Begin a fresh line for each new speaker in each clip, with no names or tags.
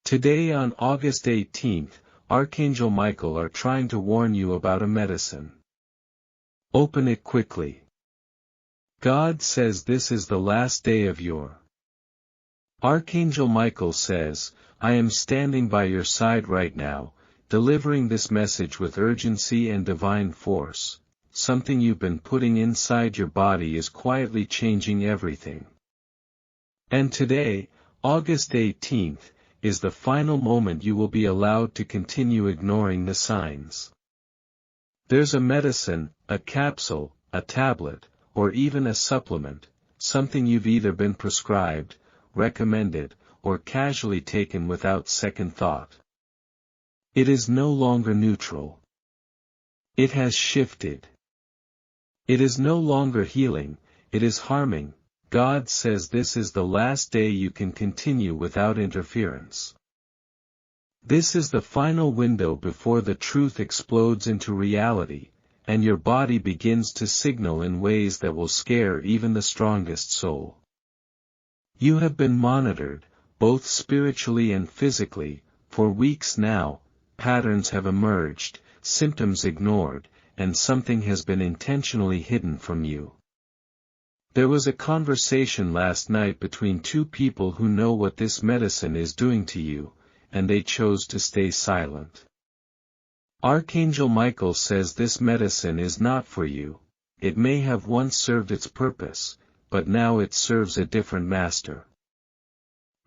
Today on August 18th, Archangel Michael are trying to warn you about a medicine. Open it quickly. God says this is the last day of your. Archangel Michael says, I am standing by your side right now, delivering this message with urgency and divine force. Something you've been putting inside your body is quietly changing everything. And today, August 18th, is the final moment you will be allowed to continue ignoring the signs. There's a medicine, a capsule, a tablet, or even a supplement, something you've either been prescribed, recommended, or casually taken without second thought. It is no longer neutral. It has shifted. It is no longer healing, it is harming. God says this is the last day you can continue without interference. This is the final window before the truth explodes into reality, and your body begins to signal in ways that will scare even the strongest soul. You have been monitored, both spiritually and physically, for weeks now. Patterns have emerged, symptoms ignored, and something has been intentionally hidden from you. There was a conversation last night between two people who know what this medicine is doing to you, and they chose to stay silent. Archangel Michael says this medicine is not for you. It may have once served its purpose, but now it serves a different master.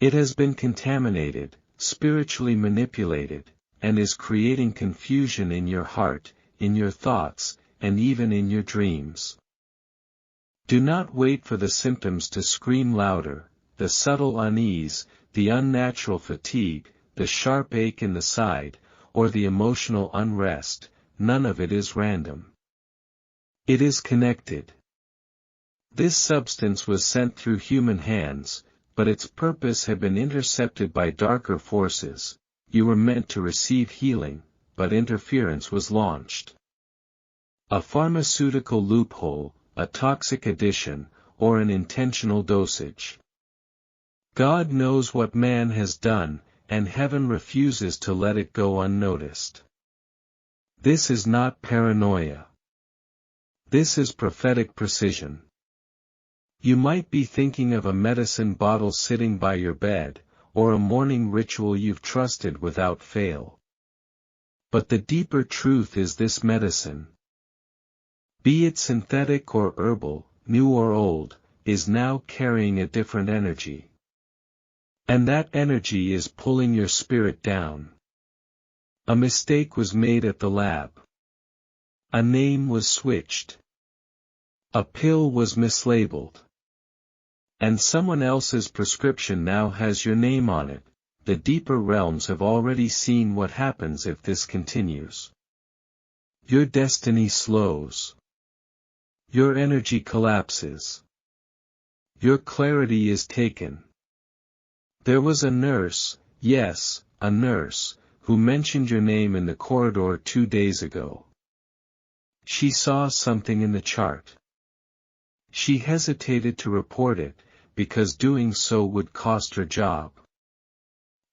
It has been contaminated, spiritually manipulated, and is creating confusion in your heart, in your thoughts, and even in your dreams. Do not wait for the symptoms to scream louder, the subtle unease, the unnatural fatigue, the sharp ache in the side, or the emotional unrest. None of it is random. It is connected. This substance was sent through human hands, but its purpose had been intercepted by darker forces. You were meant to receive healing, but interference was launched. A pharmaceutical loophole, a toxic addition, or an intentional dosage. God knows what man has done, and heaven refuses to let it go unnoticed. This is not paranoia. This is prophetic precision. You might be thinking of a medicine bottle sitting by your bed, or a morning ritual you've trusted without fail. But the deeper truth is this medicine, be it synthetic or herbal, new or old, is now carrying a different energy. And that energy is pulling your spirit down. A mistake was made at the lab. A name was switched. A pill was mislabeled. And someone else's prescription now has your name on it. The deeper realms have already seen what happens if this continues. Your destiny slows. Your energy collapses. Your clarity is taken. There was a nurse, yes, a nurse, who mentioned your name in the corridor 2 days ago. She saw something in the chart. She hesitated to report it, because doing so would cost her job.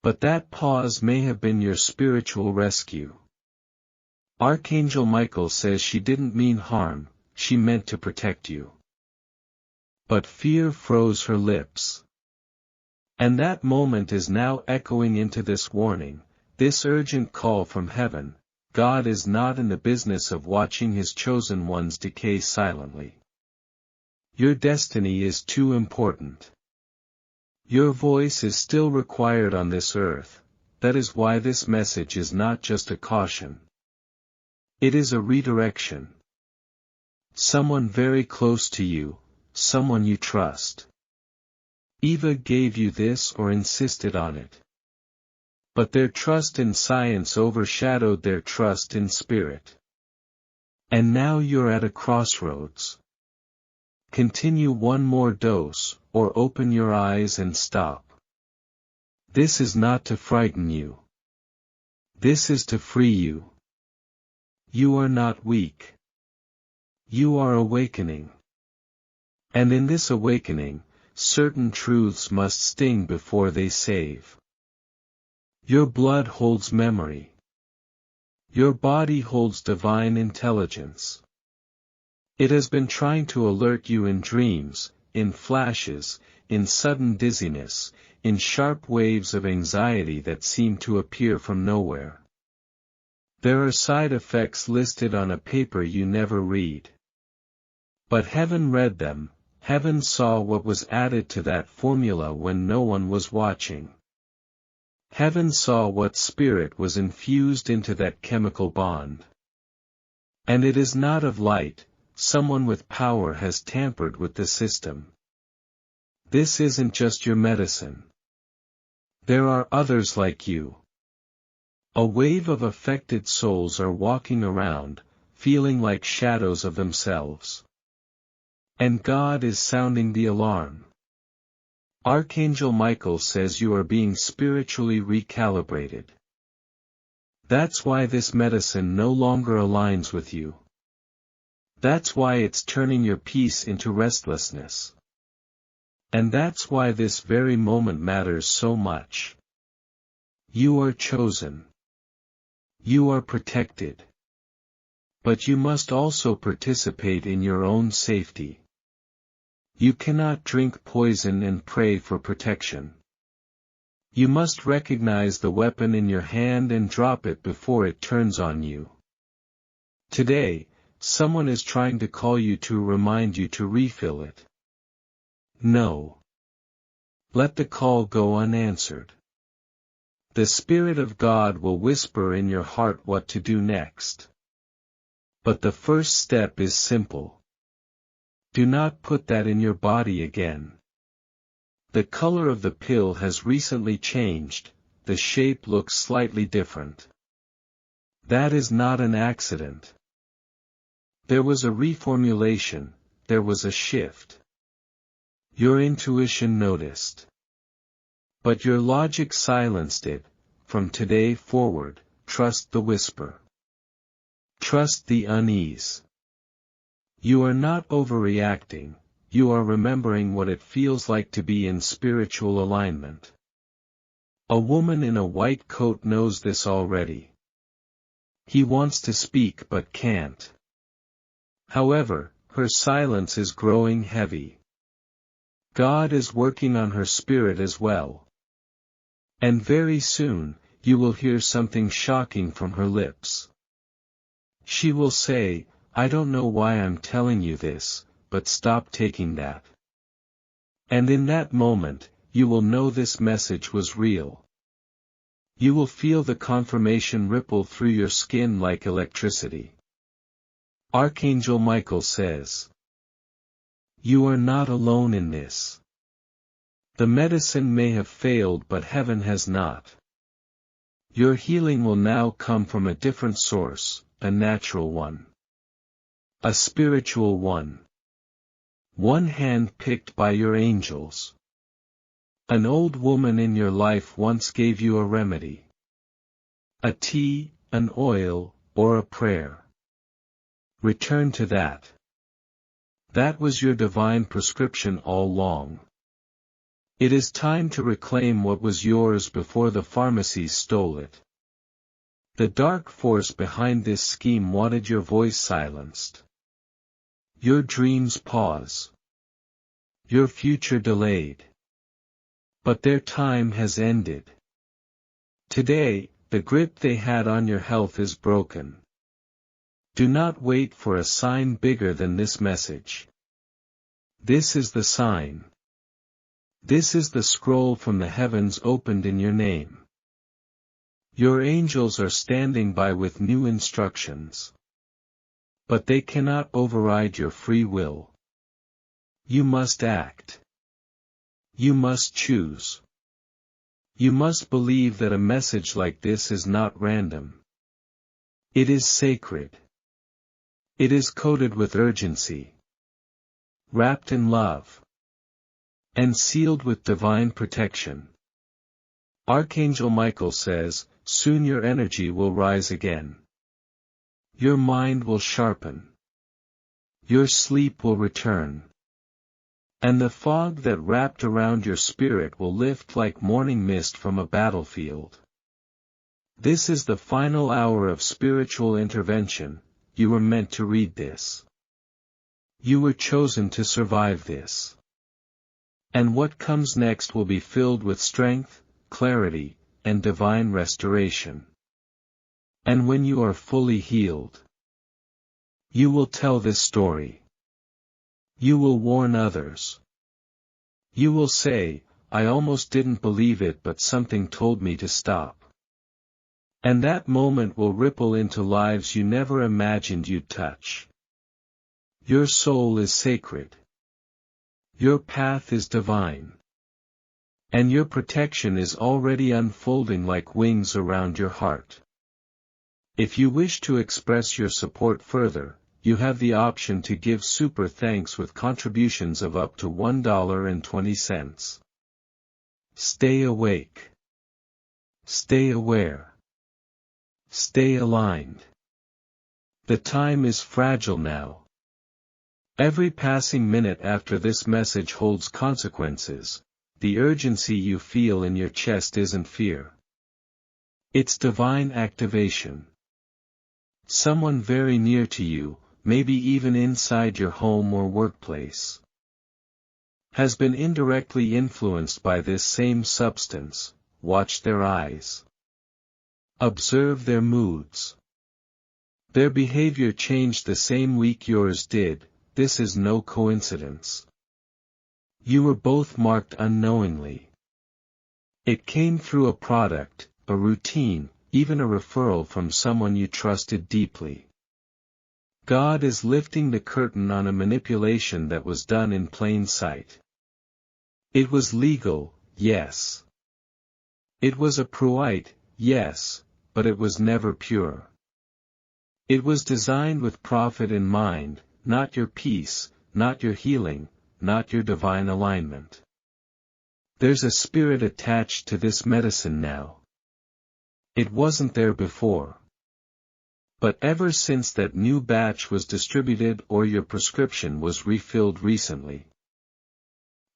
But that pause may have been your spiritual rescue. Archangel Michael says she didn't mean harm, she meant to protect you. But fear froze her lips. And that moment is now echoing into this warning, this urgent call from heaven. God is not in the business of watching his chosen ones decay silently. Your destiny is too important. Your voice is still required on this earth. That is why this message is not just a caution. It is a redirection. Someone very close to you, someone you trust. Eva gave you this or insisted on it. But their trust in science overshadowed their trust in spirit. And now you're at a crossroads. Continue one more dose, or open your eyes and stop. This is not to frighten you. This is to free you. You are not weak. You are awakening. And in this awakening, certain truths must sting before they save. Your blood holds memory. Your body holds divine intelligence. It has been trying to alert you in dreams, in flashes, in sudden dizziness, in sharp waves of anxiety that seem to appear from nowhere. There are side effects listed on a paper you never read. But heaven read them, heaven saw what was added to that formula when no one was watching. Heaven saw what spirit was infused into that chemical bond. And it is not of light, someone with power has tampered with the system. This isn't just your medicine. There are others like you. A wave of affected souls are walking around, feeling like shadows of themselves. And God is sounding the alarm. Archangel Michael says you are being spiritually recalibrated. That's why this medicine no longer aligns with you. That's why it's turning your peace into restlessness. And that's why this very moment matters so much. You are chosen. You are protected. But you must also participate in your own safety. You cannot drink poison and pray for protection. You must recognize the weapon in your hand and drop it before it turns on you. Today, someone is trying to call you to remind you to refill it. No. Let the call go unanswered. The Spirit of God will whisper in your heart what to do next. But the first step is simple. Do not put that in your body again. The color of the pill has recently changed, the shape looks slightly different. That is not an accident. There was a reformulation, there was a shift. Your intuition noticed. But your logic silenced it. From today forward, trust the whisper. Trust the unease. You are not overreacting, you are remembering what it feels like to be in spiritual alignment. A woman in a white coat knows this already. He wants to speak but can't. However, her silence is growing heavy. God is working on her spirit as well. And very soon, you will hear something shocking from her lips. She will say, I don't know why I'm telling you this, but stop taking that. And in that moment, you will know this message was real. You will feel the confirmation ripple through your skin like electricity. Archangel Michael says, you are not alone in this. The medicine may have failed but heaven has not. Your healing will now come from a different source, a natural one. A spiritual one. One hand-picked by your angels. An old woman in your life once gave you a remedy. A tea, an oil, or a prayer. Return to that. That was your divine prescription all along. It is time to reclaim what was yours before the pharmacies stole it. The dark force behind this scheme wanted your voice silenced. Your dreams pause. Your future delayed. But their time has ended. Today, the grip they had on your health is broken. Do not wait for a sign bigger than this message. This is the sign. This is the scroll from the heavens opened in your name. Your angels are standing by with new instructions. But they cannot override your free will. You must act. You must choose. You must believe that a message like this is not random. It is sacred. It is coded with urgency. Wrapped in love. And sealed with divine protection. Archangel Michael says, soon your energy will rise again. Your mind will sharpen. Your sleep will return. And the fog that wrapped around your spirit will lift like morning mist from a battlefield. This is the final hour of spiritual intervention. You were meant to read this. You were chosen to survive this. And what comes next will be filled with strength, clarity, and divine restoration. And when you are fully healed, you will tell this story. You will warn others. You will say, I almost didn't believe it, but something told me to stop. And that moment will ripple into lives you never imagined you'd touch. Your soul is sacred. Your path is divine. And your protection is already unfolding like wings around your heart. If you wish to express your support further, you have the option to give super thanks with contributions of up to $1.20. Stay awake. Stay aware. Stay aligned. The time is fragile now. Every passing minute after this message holds consequences. The urgency you feel in your chest isn't fear. It's divine activation. Someone very near to you, maybe even inside your home or workplace, has been indirectly influenced by this same substance. Watch their eyes. Observe their moods. Their behavior changed the same week yours did. This is no coincidence. You were both marked unknowingly. It came through a product, a routine, even a referral from someone you trusted deeply. God is lifting the curtain on a manipulation that was done in plain sight. It was legal, yes. It was approved, yes, but it was never pure. It was designed with profit in mind, not your peace, not your healing, not your divine alignment. There's a spirit attached to this medicine now. It wasn't there before. But ever since that new batch was distributed or your prescription was refilled recently,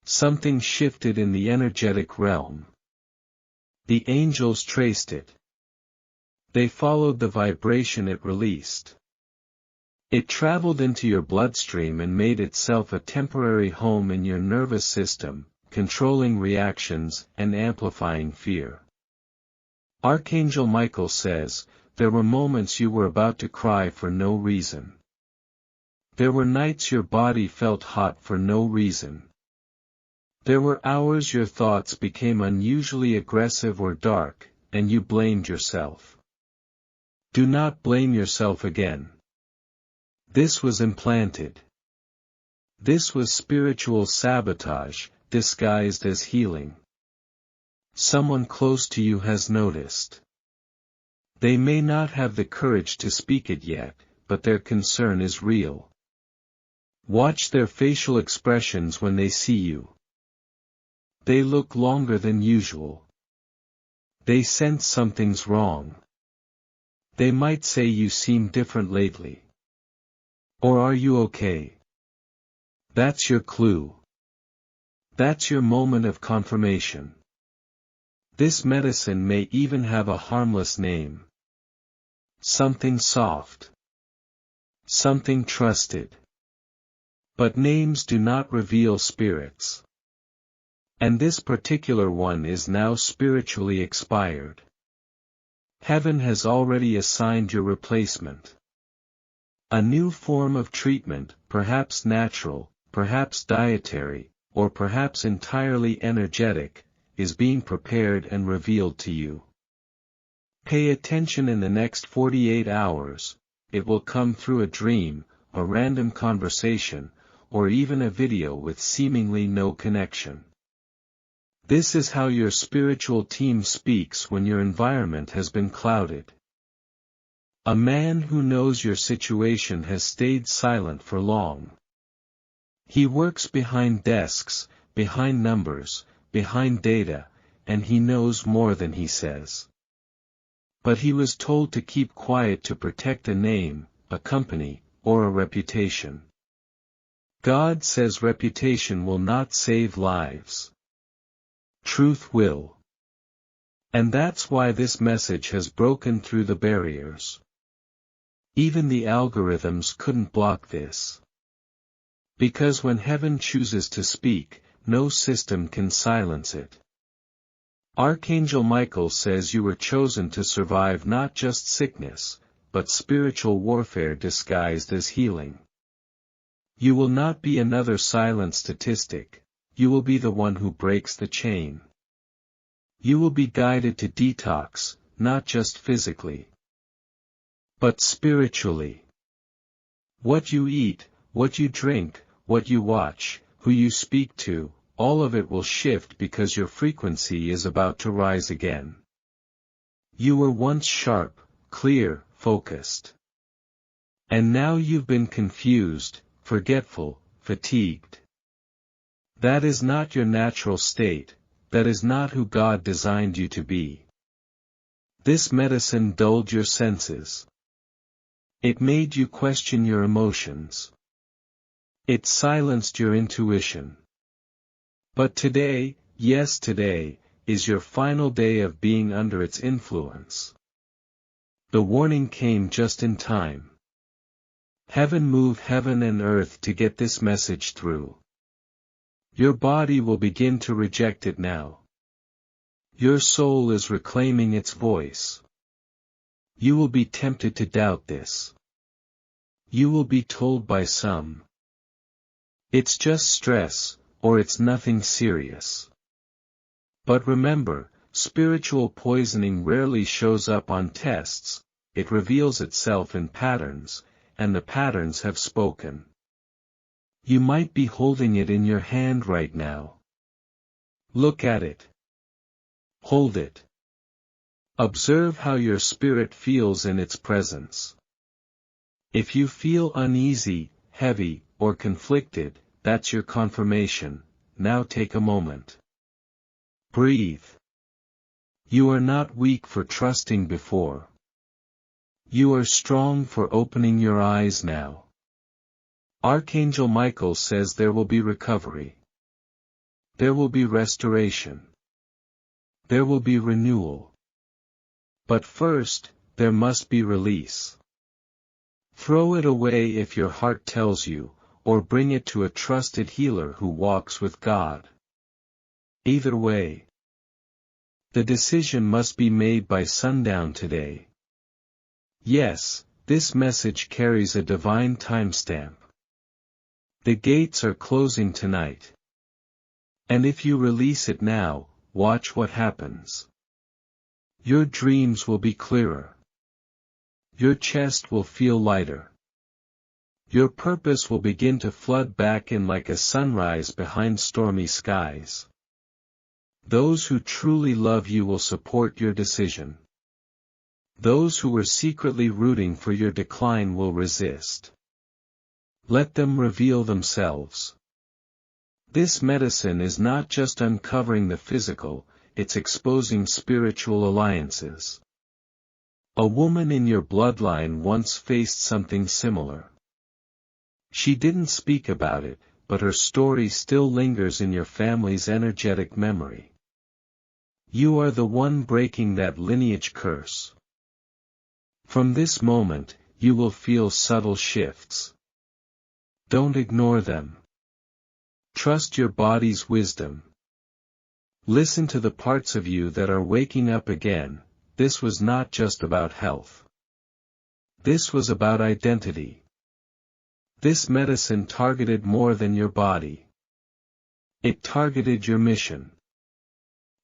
something shifted in the energetic realm. The angels traced it. They followed the vibration it released. It traveled into your bloodstream and made itself a temporary home in your nervous system, controlling reactions and amplifying fear. Archangel Michael says, there were moments you were about to cry for no reason. There were nights your body felt hot for no reason. There were hours your thoughts became unusually aggressive or dark, and you blamed yourself. Do not blame yourself again. This was implanted. This was spiritual sabotage, disguised as healing. Someone close to you has noticed. They may not have the courage to speak it yet, but their concern is real. Watch their facial expressions when they see you. They look longer than usual. They sense something's wrong. They might say you seem different lately. Or are you okay? That's your clue. That's your moment of confirmation. This medicine may even have a harmless name. Something soft. Something trusted. But names do not reveal spirits. And this particular one is now spiritually expired. Heaven has already assigned your replacement. A new form of treatment, perhaps natural, perhaps dietary, or perhaps entirely energetic, is being prepared and revealed to you. Pay attention in the next 48 hours, it will come through a dream, a random conversation, or even a video with seemingly no connection. This is how your spiritual team speaks when your environment has been clouded. A man who knows your situation has stayed silent for long. He works behind desks, behind numbers, behind data, and he knows more than he says. But he was told to keep quiet to protect a name, a company, or a reputation. God says reputation will not save lives. Truth will. And that's why this message has broken through the barriers. Even the algorithms couldn't block this. Because when heaven chooses to speak, no system can silence it. Archangel Michael says you were chosen to survive not just sickness, but spiritual warfare disguised as healing. You will not be another silent statistic, you will be the one who breaks the chain. You will be guided to detox, not just physically, but spiritually. What you eat, what you drink, what you watch, who you speak to, all of it will shift because your frequency is about to rise again. You were once sharp, clear, focused. And now you've been confused, forgetful, fatigued. That is not your natural state, that is not who God designed you to be. This medicine dulled your senses. It made you question your emotions. It silenced your intuition. But today, yes today, is your final day of being under its influence. The warning came just in time. Heaven moved heaven and earth to get this message through. Your body will begin to reject it now. Your soul is reclaiming its voice. You will be tempted to doubt this. You will be told by some, it's just stress, or it's nothing serious. But remember, spiritual poisoning rarely shows up on tests, it reveals itself in patterns, and the patterns have spoken. You might be holding it in your hand right now. Look at it. Hold it. Observe how your spirit feels in its presence. If you feel uneasy, heavy, or conflicted, that's your confirmation. Now take a moment. Breathe. You are not weak for trusting before. You are strong for opening your eyes now. Archangel Michael says there will be recovery. There will be restoration. There will be renewal. But first, there must be release. Throw it away if your heart tells you, or bring it to a trusted healer who walks with God. Either way, the decision must be made by sundown today. Yes, this message carries a divine timestamp. The gates are closing tonight. And if you release it now, watch what happens. Your dreams will be clearer. Your chest will feel lighter. Your purpose will begin to flood back in like a sunrise behind stormy skies. Those who truly love you will support your decision. Those who were secretly rooting for your decline will resist. Let them reveal themselves. This medicine is not just uncovering the physical, it's exposing spiritual alliances. A woman in your bloodline once faced something similar. She didn't speak about it, but her story still lingers in your family's energetic memory. You are the one breaking that lineage curse. From this moment, you will feel subtle shifts. Don't ignore them. Trust your body's wisdom. Listen to the parts of you that are waking up again. This was not just about health. This was about identity. This medicine targeted more than your body. It targeted your mission.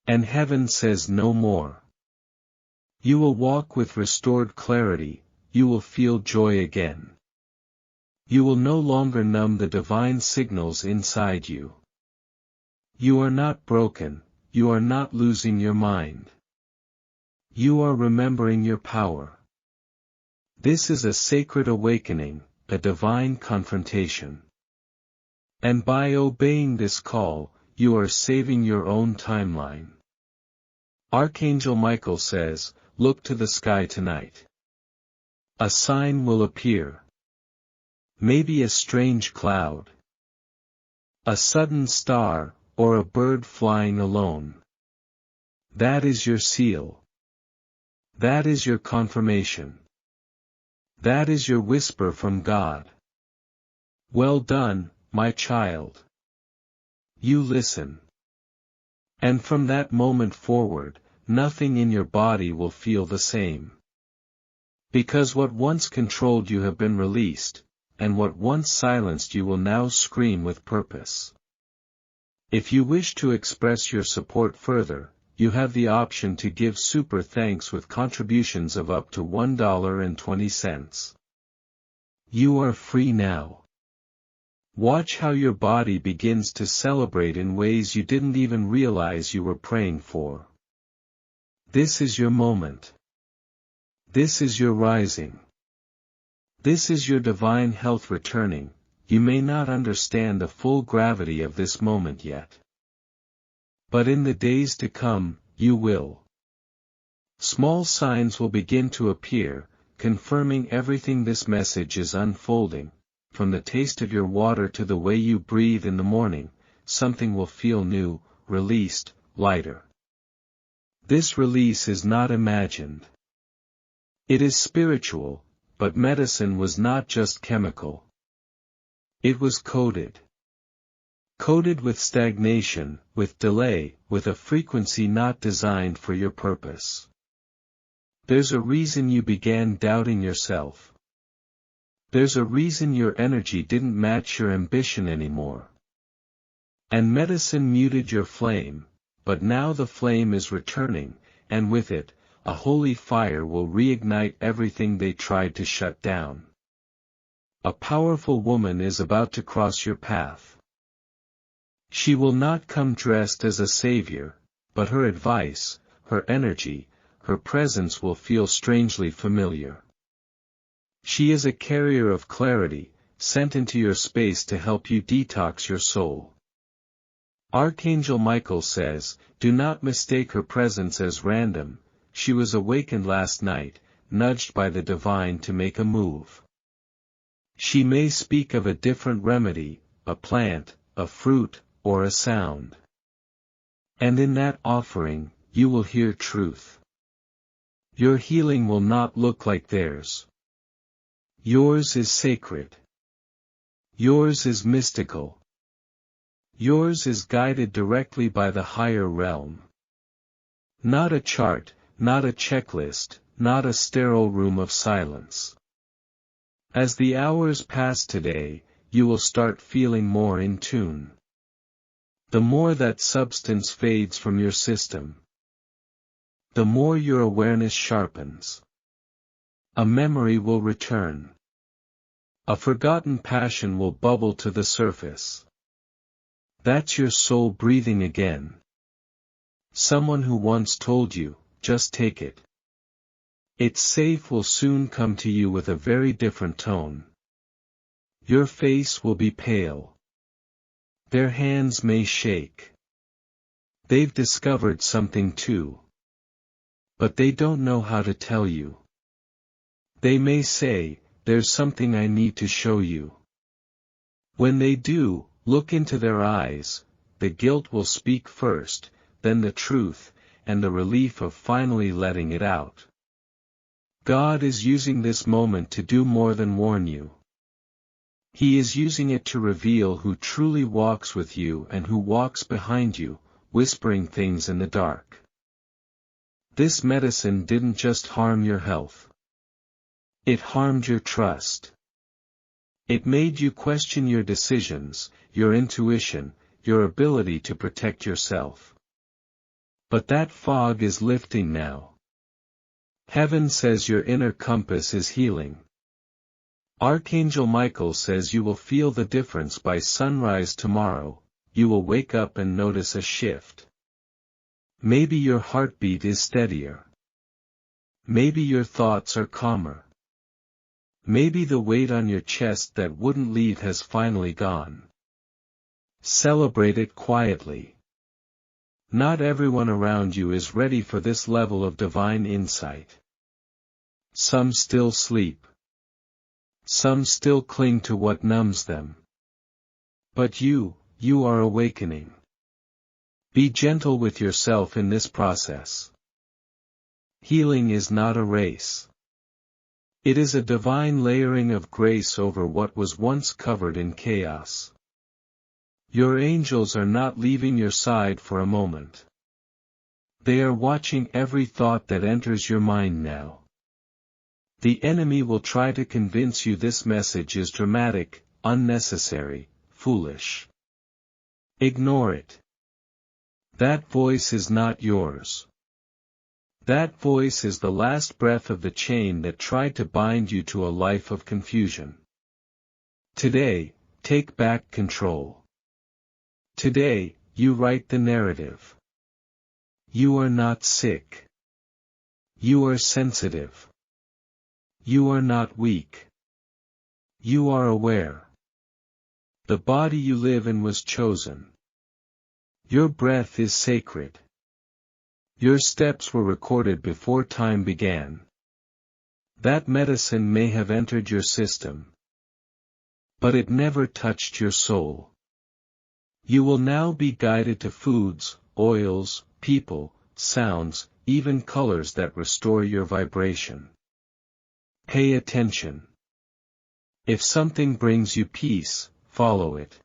And heaven says no more. You will walk with restored clarity, you will feel joy again. You will no longer numb the divine signals inside you. You are not broken, you are not losing your mind. You are remembering your power. This is a sacred awakening, a divine confrontation. And by obeying this call, you are saving your own timeline. Archangel Michael says, look to the sky tonight. A sign will appear. Maybe a strange cloud. A sudden star, or a bird flying alone. That is your seal. That is your confirmation. That is your whisper from God. Well done, my child. You listen. And from that moment forward, nothing in your body will feel the same. Because what once controlled you have been released, and what once silenced you will now scream with purpose. If you wish to express your support further, you have the option to give super thanks with contributions of up to $1.20. You are free now. Watch how your body begins to celebrate in ways you didn't even realize you were praying for. This is your moment. This is your rising. This is your divine health returning. You may not understand the full gravity of this moment yet. But in the days to come, you will. Small signs will begin to appear, confirming everything this message is unfolding. From the taste of your water to the way you breathe in the morning, something will feel new, released, lighter. This release is not imagined. It is spiritual, but medicine was not just chemical. It was coded. Coded with stagnation, with delay, with a frequency not designed for your purpose. There's a reason you began doubting yourself. There's a reason your energy didn't match your ambition anymore. And medicine muted your flame, but now the flame is returning, and with it, a holy fire will reignite everything they tried to shut down. A powerful woman is about to cross your path. She will not come dressed as a savior, but her advice, her energy, her presence will feel strangely familiar. She is a carrier of clarity, sent into your space to help you detox your soul. Archangel Michael says, do not mistake her presence as random. She was awakened last night, nudged by the divine to make a move. She may speak of a different remedy, a plant, a fruit, or a sound. And in that offering, you will hear truth. Your healing will not look like theirs. Yours is sacred. Yours is mystical. Yours is guided directly by the higher realm. Not a chart, not a checklist, not a sterile room of silence. As the hours pass today, you will start feeling more in tune. The more that substance fades from your system, the more your awareness sharpens. A memory will return. A forgotten passion will bubble to the surface. That's your soul breathing again. Someone who once told you, just take it. It's safe will soon come to you with a very different tone. Your face will be pale. Their hands may shake. They've discovered something too. But they don't know how to tell you. They may say, there's something I need to show you. When they do, look into their eyes, the guilt will speak first, then the truth, and the relief of finally letting it out. God is using this moment to do more than warn you. He is using it to reveal who truly walks with you and who walks behind you, whispering things in the dark. This medicine didn't just harm your health. It harmed your trust. It made you question your decisions, your intuition, your ability to protect yourself. But that fog is lifting now. Heaven says your inner compass is healing. Archangel Michael says you will feel the difference by sunrise tomorrow. You will wake up and notice a shift. Maybe your heartbeat is steadier. Maybe your thoughts are calmer. Maybe the weight on your chest that wouldn't leave has finally gone. Celebrate it quietly. Not everyone around you is ready for this level of divine insight. Some still sleep. Some still cling to what numbs them. But you are awakening. Be gentle with yourself in this process. Healing is not a race. It is a divine layering of grace over what was once covered in chaos. Your angels are not leaving your side for a moment. They are watching every thought that enters your mind now. The enemy will try to convince you this message is dramatic, unnecessary, foolish. Ignore it. That voice is not yours. That voice is the last breath of the chain that tried to bind you to a life of confusion. Today, take back control. Today, you write the narrative. You are not sick. You are sensitive. You are not weak. You are aware. The body you live in was chosen. Your breath is sacred. Your steps were recorded before time began. That medicine may have entered your system, but it never touched your soul. You will now be guided to foods, oils, people, sounds, even colors that restore your vibration. Pay attention. If something brings you peace, follow it.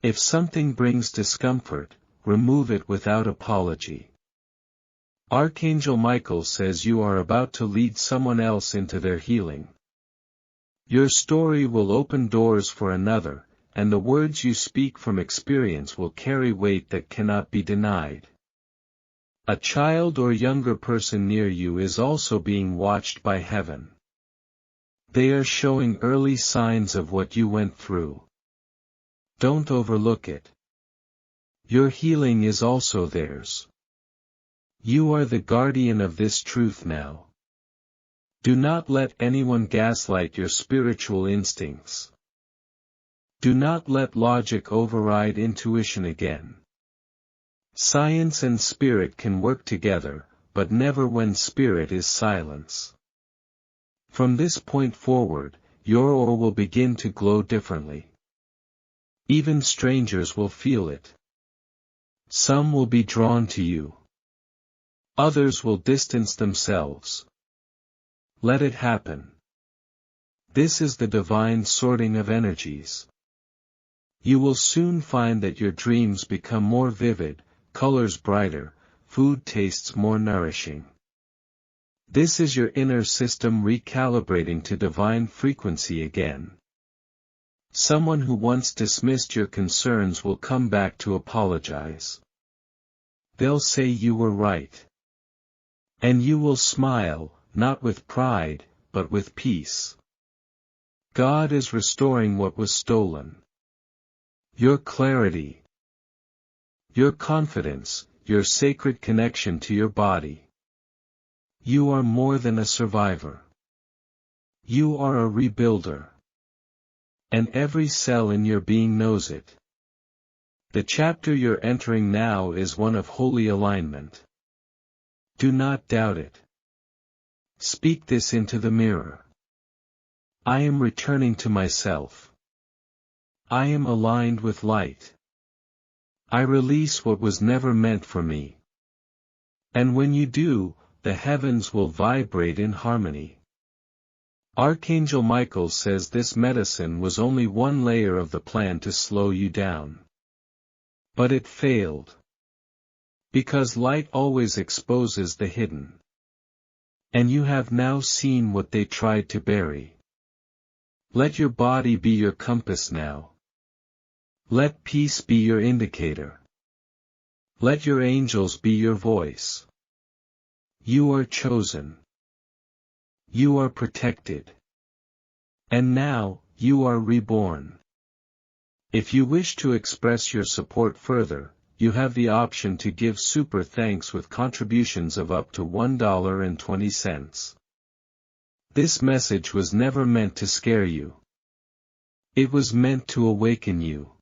If something brings discomfort, remove it without apology. Archangel Michael says you are about to lead someone else into their healing. Your story will open doors for another, and the words you speak from experience will carry weight that cannot be denied. A child or younger person near you is also being watched by heaven. They are showing early signs of what you went through. Don't overlook it. Your healing is also theirs. You are the guardian of this truth now. Do not let anyone gaslight your spiritual instincts. Do not let logic override intuition again. Science and spirit can work together, but never when spirit is silence. From this point forward, your aura will begin to glow differently. Even strangers will feel it. Some will be drawn to you. Others will distance themselves. Let it happen. This is the divine sorting of energies. You will soon find that your dreams become more vivid, colors brighter, food tastes more nourishing. This is your inner system recalibrating to divine frequency again. Someone who once dismissed your concerns will come back to apologize. They'll say you were right. And you will smile, not with pride, but with peace. God is restoring what was stolen. Your clarity, your confidence, your sacred connection to your body. You are more than a survivor. You are a rebuilder. And every cell in your being knows it. The chapter you're entering now is one of holy alignment. Do not doubt it. Speak this into the mirror. I am returning to myself. I am aligned with light. I release what was never meant for me. And when you do, the heavens will vibrate in harmony. Archangel Michael says this medicine was only one layer of the plan to slow you down. But it failed. Because light always exposes the hidden. And you have now seen what they tried to bury. Let your body be your compass now. Let peace be your indicator. Let your angels be your voice. You are chosen. You are protected. And now, you are reborn. If you wish to express your support further, you have the option to give super thanks with contributions of up to $1.20. This message was never meant to scare you. It was meant to awaken you.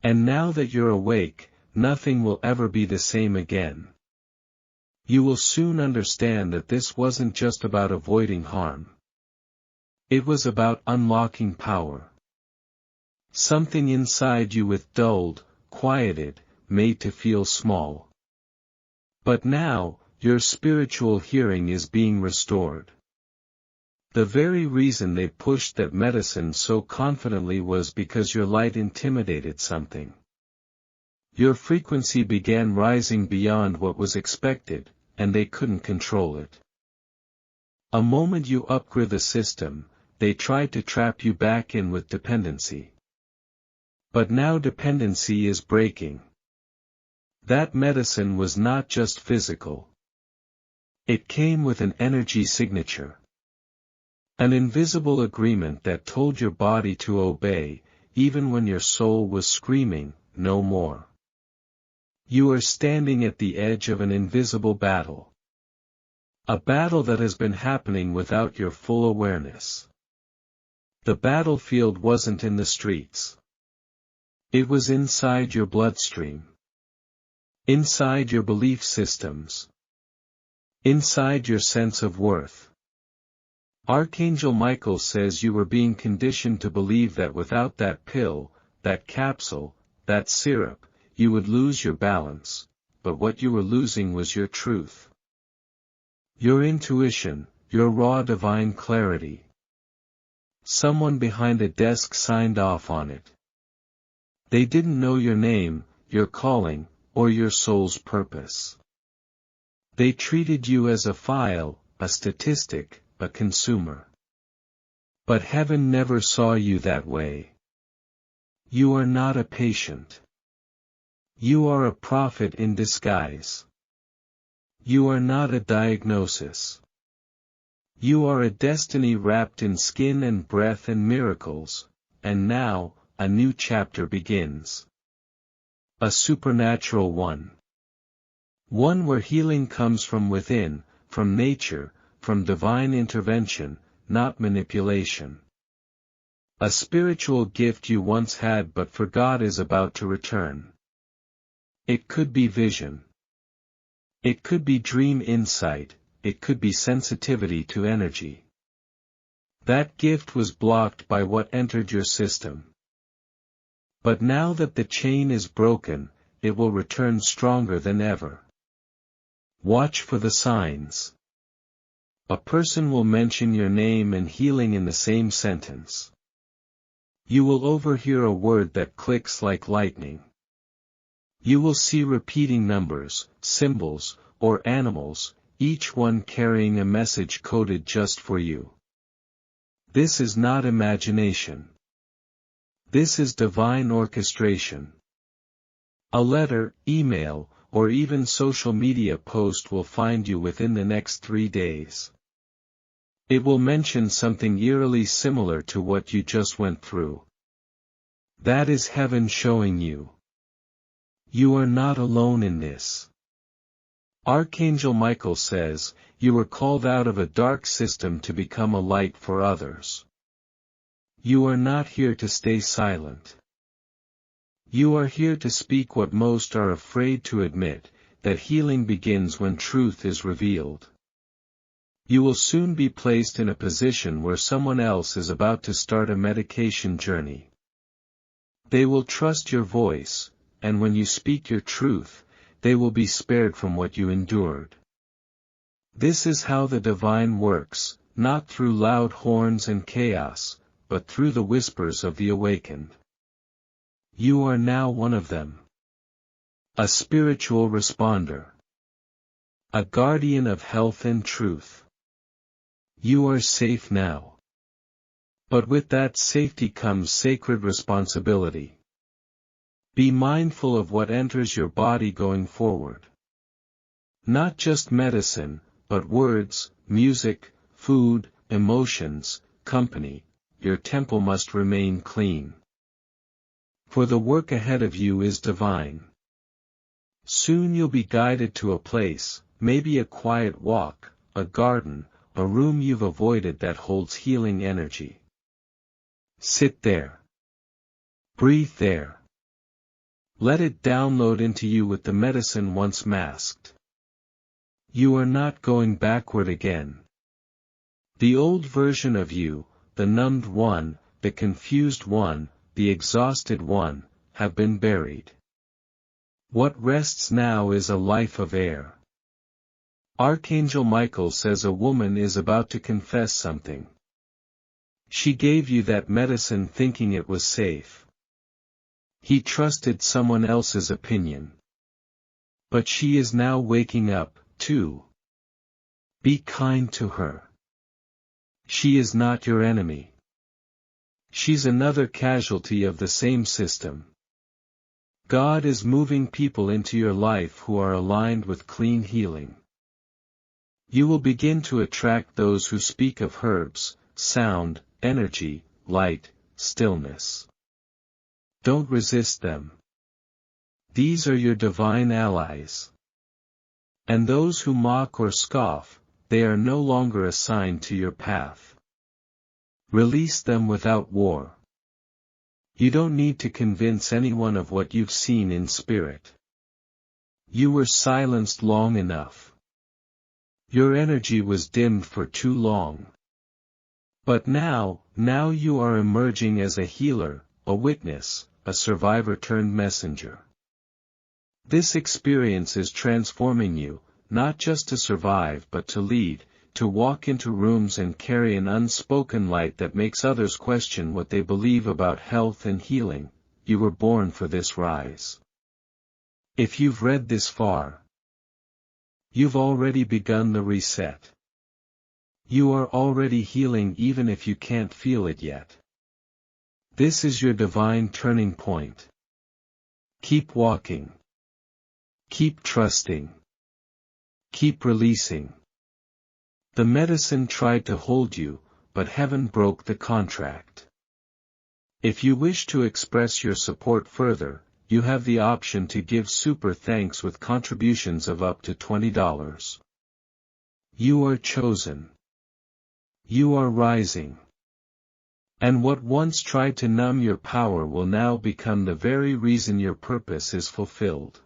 And now that you're awake, nothing will ever be the same again. You will soon understand that this wasn't just about avoiding harm. It was about unlocking power. Something inside you with dulled, quieted, made to feel small. But now, your spiritual hearing is being restored. The very reason they pushed that medicine so confidently was because your light intimidated something. Your frequency began rising beyond what was expected, and they couldn't control it. A moment you upgrade the system, they tried to trap you back in with dependency. But now dependency is breaking. That medicine was not just physical. It came with an energy signature. An invisible agreement that told your body to obey, even when your soul was screaming, no more. You are standing at the edge of an invisible battle. A battle that has been happening without your full awareness. The battlefield wasn't in the streets. It was inside your bloodstream. Inside your belief systems. Inside your sense of worth. Archangel Michael says you were being conditioned to believe that without that pill, that capsule, that syrup, you would lose your balance, but what you were losing was your truth. Your intuition, your raw divine clarity. Someone behind a desk signed off on it. They didn't know your name, your calling, or your soul's purpose. They treated you as a file, a statistic, a consumer. But heaven never saw you that way. You are not a patient. You are a prophet in disguise. You are not a diagnosis. You are a destiny wrapped in skin and breath and miracles, and now, a new chapter begins. A supernatural one. One where healing comes from within, from nature, from divine intervention, not manipulation. A spiritual gift you once had but forgot is about to return. It could be vision. It could be dream insight, it could be sensitivity to energy. That gift was blocked by what entered your system. But now that the chain is broken, it will return stronger than ever. Watch for the signs. A person will mention your name and healing in the same sentence. You will overhear a word that clicks like lightning. You will see repeating numbers, symbols, or animals, each one carrying a message coded just for you. This is not imagination. This is divine orchestration. A letter, email, or even social media post will find you within the next 3 days. It will mention something eerily similar to what you just went through. That is heaven showing you. You are not alone in this. Archangel Michael says, you were called out of a dark system to become a light for others. You are not here to stay silent. You are here to speak what most are afraid to admit, that healing begins when truth is revealed. You will soon be placed in a position where someone else is about to start a medication journey. They will trust your voice, and when you speak your truth, they will be spared from what you endured. This is how the divine works, not through loud horns and chaos, but through the whispers of the awakened. You are now one of them. A spiritual responder. A guardian of health and truth. You are safe now. But with that safety comes sacred responsibility. Be mindful of what enters your body going forward. Not just medicine, but words, music, food, emotions, company. Your temple must remain clean. For the work ahead of you is divine. Soon you'll be guided to a place, maybe a quiet walk, a garden, a room you've avoided that holds healing energy. Sit there. Breathe there. Let it download into you with the medicine once masked. You are not going backward again. The old version of you, the numbed one, the confused one, the exhausted one, have been buried. What rests now is a life of air. Archangel Michael says a woman is about to confess something. She gave you that medicine thinking it was safe. He trusted someone else's opinion. But she is now waking up, too. Be kind to her. She is not your enemy. She's another casualty of the same system. God is moving people into your life who are aligned with clean healing. You will begin to attract those who speak of herbs, sound, energy, light, stillness. Don't resist them. These are your divine allies. And those who mock or scoff, they are no longer assigned to your path. Release them without war. You don't need to convince anyone of what you've seen in spirit. You were silenced long enough. Your energy was dimmed for too long. But now you are emerging as a healer, a witness, a survivor-turned-messenger. This experience is transforming you, not just to survive but to lead, to walk into rooms and carry an unspoken light that makes others question what they believe about health and healing. You were born for this rise. If you've read this far, you've already begun the reset. You are already healing even if you can't feel it yet. This is your divine turning point. Keep walking. Keep trusting. Keep releasing. The medicine tried to hold you, but heaven broke the contract. If you wish to express your support further, you have the option to give super thanks with contributions of up to $20. You are chosen. You are rising. And what once tried to numb your power will now become the very reason your purpose is fulfilled.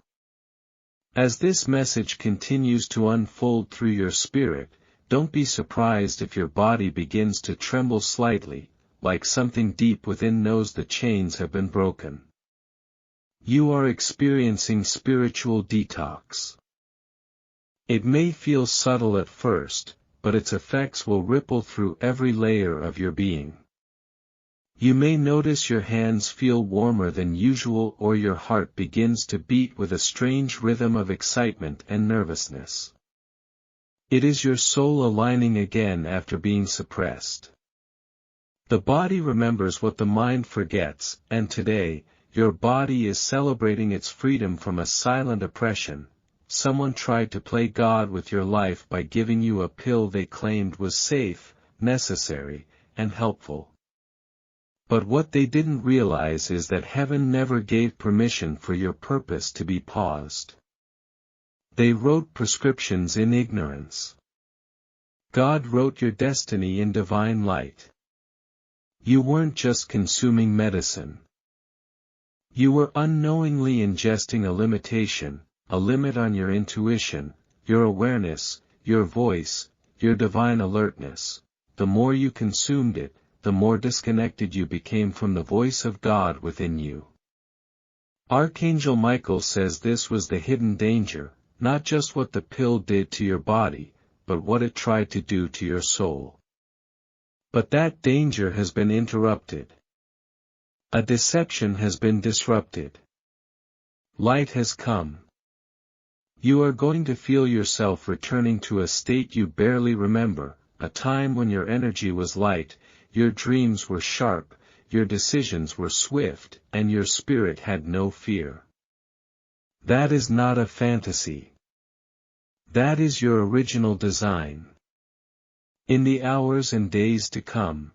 As this message continues to unfold through your spirit, don't be surprised if your body begins to tremble slightly, like something deep within knows the chains have been broken. You are experiencing spiritual detox. It may feel subtle at first, but its effects will ripple through every layer of your being. You may notice your hands feel warmer than usual or your heart begins to beat with a strange rhythm of excitement and nervousness. It is your soul aligning again after being suppressed. The body remembers what the mind forgets, and today, your body is celebrating its freedom from a silent oppression. Someone tried to play God with your life by giving you a pill they claimed was safe, necessary, and helpful. But what they didn't realize is that heaven never gave permission for your purpose to be paused. They wrote prescriptions in ignorance. God wrote your destiny in divine light. You weren't just consuming medicine. You were unknowingly ingesting a limitation, a limit on your intuition, your awareness, your voice, your divine alertness. The more you consumed it, the more disconnected you became from the voice of God within you. Archangel Michael says this was the hidden danger, not just what the pill did to your body, but what it tried to do to your soul. But that danger has been interrupted. A deception has been disrupted. Light has come. You are going to feel yourself returning to a state you barely remember, a time when your energy was light, your dreams were sharp, your decisions were swift, and your spirit had no fear. That is not a fantasy. That is your original design. In the hours and days to come,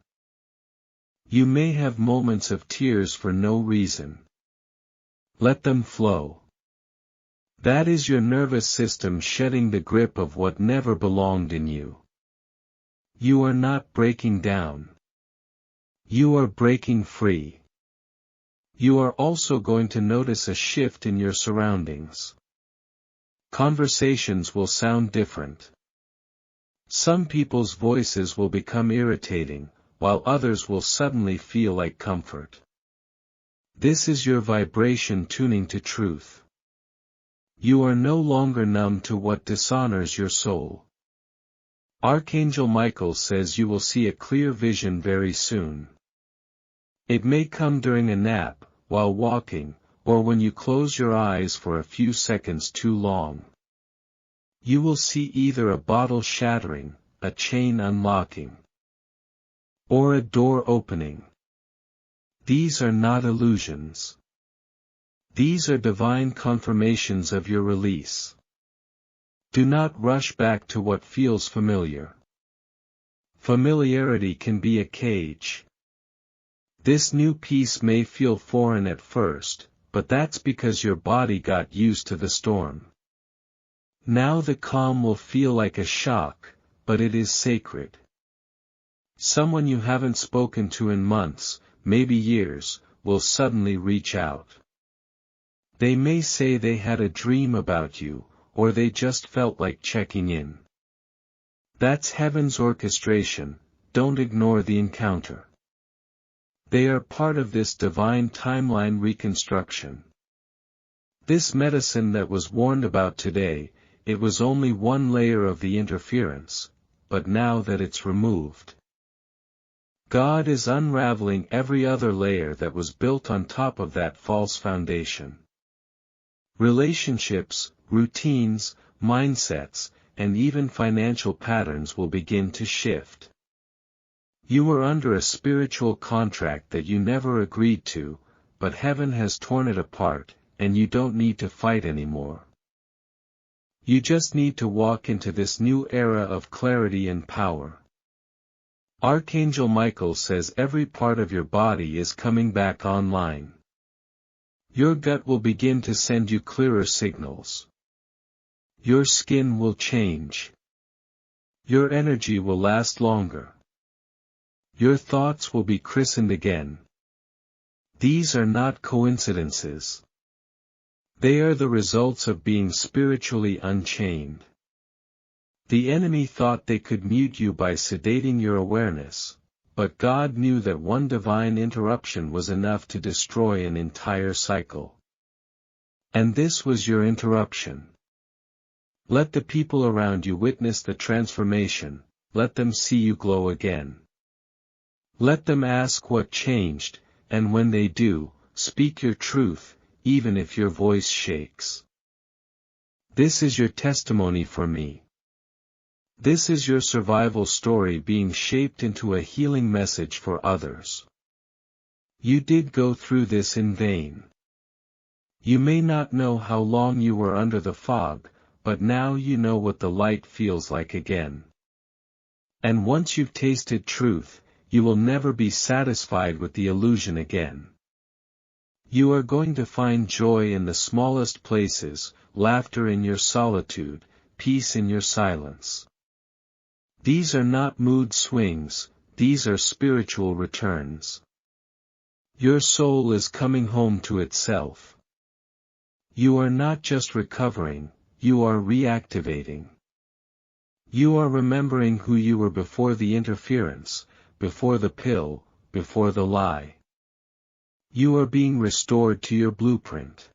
you may have moments of tears for no reason. Let them flow. That is your nervous system shedding the grip of what never belonged in you. You are not breaking down. You are breaking free. You are also going to notice a shift in your surroundings. Conversations will sound different. Some people's voices will become irritating, while others will suddenly feel like comfort. This is your vibration tuning to truth. You are no longer numb to what dishonors your soul. Archangel Michael says you will see a clear vision very soon. It may come during a nap, while walking, or when you close your eyes for a few seconds too long. You will see either a bottle shattering, a chain unlocking, or a door opening. These are not illusions. These are divine confirmations of your release. Do not rush back to what feels familiar. Familiarity can be a cage. This new peace may feel foreign at first, but that's because your body got used to the storm. Now the calm will feel like a shock, but it is sacred. Someone you haven't spoken to in months, maybe years, will suddenly reach out. They may say they had a dream about you, or they just felt like checking in. That's heaven's orchestration. Don't ignore the encounter. They are part of this divine timeline reconstruction. This medicine that was warned about today, it was only one layer of the interference, but now that it's removed, God is unraveling every other layer that was built on top of that false foundation. Relationships, routines, mindsets, and even financial patterns will begin to shift. You were under a spiritual contract that you never agreed to, but heaven has torn it apart, and you don't need to fight anymore. You just need to walk into this new era of clarity and power. Archangel Michael says every part of your body is coming back online. Your gut will begin to send you clearer signals. Your skin will change. Your energy will last longer. Your thoughts will be christened again. These are not coincidences. They are the results of being spiritually unchained. The enemy thought they could mute you by sedating your awareness, but God knew that one divine interruption was enough to destroy an entire cycle. And this was your interruption. Let the people around you witness the transformation, let them see you glow again. Let them ask what changed, and when they do, speak your truth, even if your voice shakes. This is your testimony for me. This is your survival story being shaped into a healing message for others. You did go through this in vain. You may not know how long you were under the fog, but now you know what the light feels like again. And once you've tasted truth, you will never be satisfied with the illusion again. You are going to find joy in the smallest places, laughter in your solitude, peace in your silence. These are not mood swings, these are spiritual returns. Your soul is coming home to itself. You are not just recovering, you are reactivating. You are remembering who you were before the interference, before the pill, before the lie. You are being restored to your blueprint.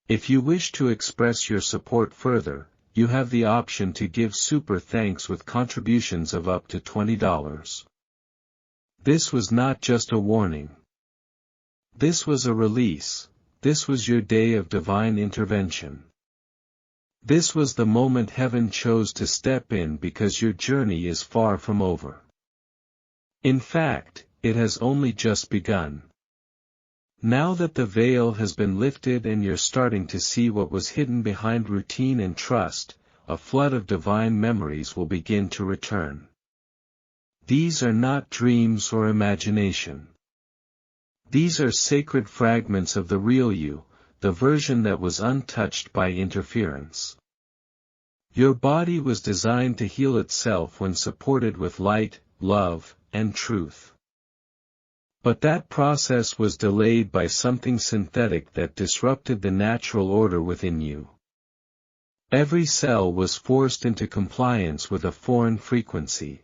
If you wish to express your support further, you have the option to give super thanks with contributions of up to $20. This was not just a warning. This was a release. This was your day of divine intervention. This was the moment heaven chose to step in because your journey is far from over. In fact, it has only just begun. Now that the veil has been lifted and you're starting to see what was hidden behind routine and trust, a flood of divine memories will begin to return. These are not dreams or imagination. These are sacred fragments of the real you, the version that was untouched by interference. Your body was designed to heal itself when supported with light, love, and truth. But that process was delayed by something synthetic that disrupted the natural order within you. Every cell was forced into compliance with a foreign frequency.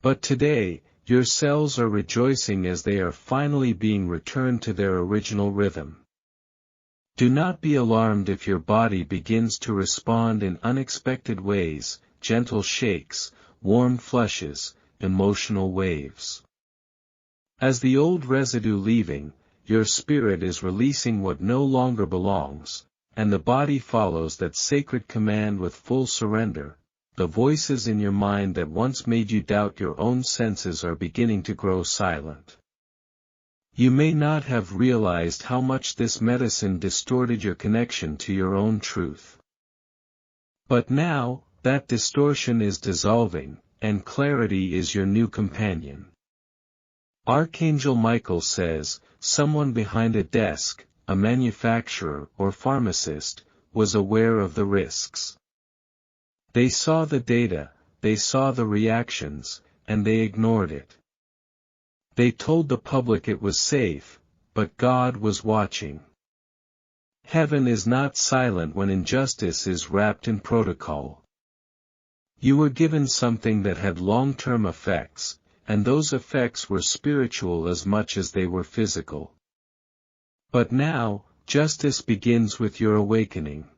But today, your cells are rejoicing as they are finally being returned to their original rhythm. Do not be alarmed if your body begins to respond in unexpected ways, gentle shakes, warm flushes, emotional waves. As the old residue leaving, your spirit is releasing what no longer belongs, and the body follows that sacred command with full surrender. The voices in your mind that once made you doubt your own senses are beginning to grow silent. You may not have realized how much this medicine distorted your connection to your own truth. But now, that distortion is dissolving, and clarity is your new companion. Archangel Michael says, someone behind a desk, a manufacturer or pharmacist, was aware of the risks. They saw the data, they saw the reactions, and they ignored it. They told the public it was safe, but God was watching. Heaven is not silent when injustice is wrapped in protocol. You were given something that had long-term effects, and those effects were spiritual as much as they were physical. But now, justice begins with your awakening.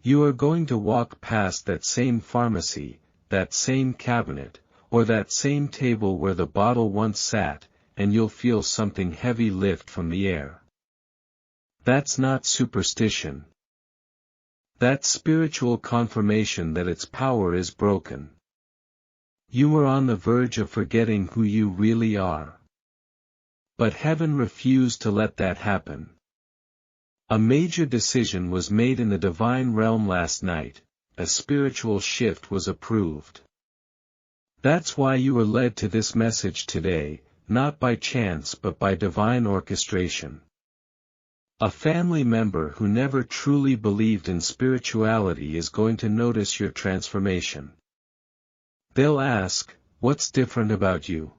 You are going to walk past that same pharmacy, that same cabinet, or that same table where the bottle once sat, and you'll feel something heavy lift from the air. That's not superstition. That's spiritual confirmation that its power is broken. You were on the verge of forgetting who you really are. But heaven refused to let that happen. A major decision was made in the divine realm last night, a spiritual shift was approved. That's why you were led to this message today, not by chance but by divine orchestration. A family member who never truly believed in spirituality is going to notice your transformation. They'll ask, what's different about you?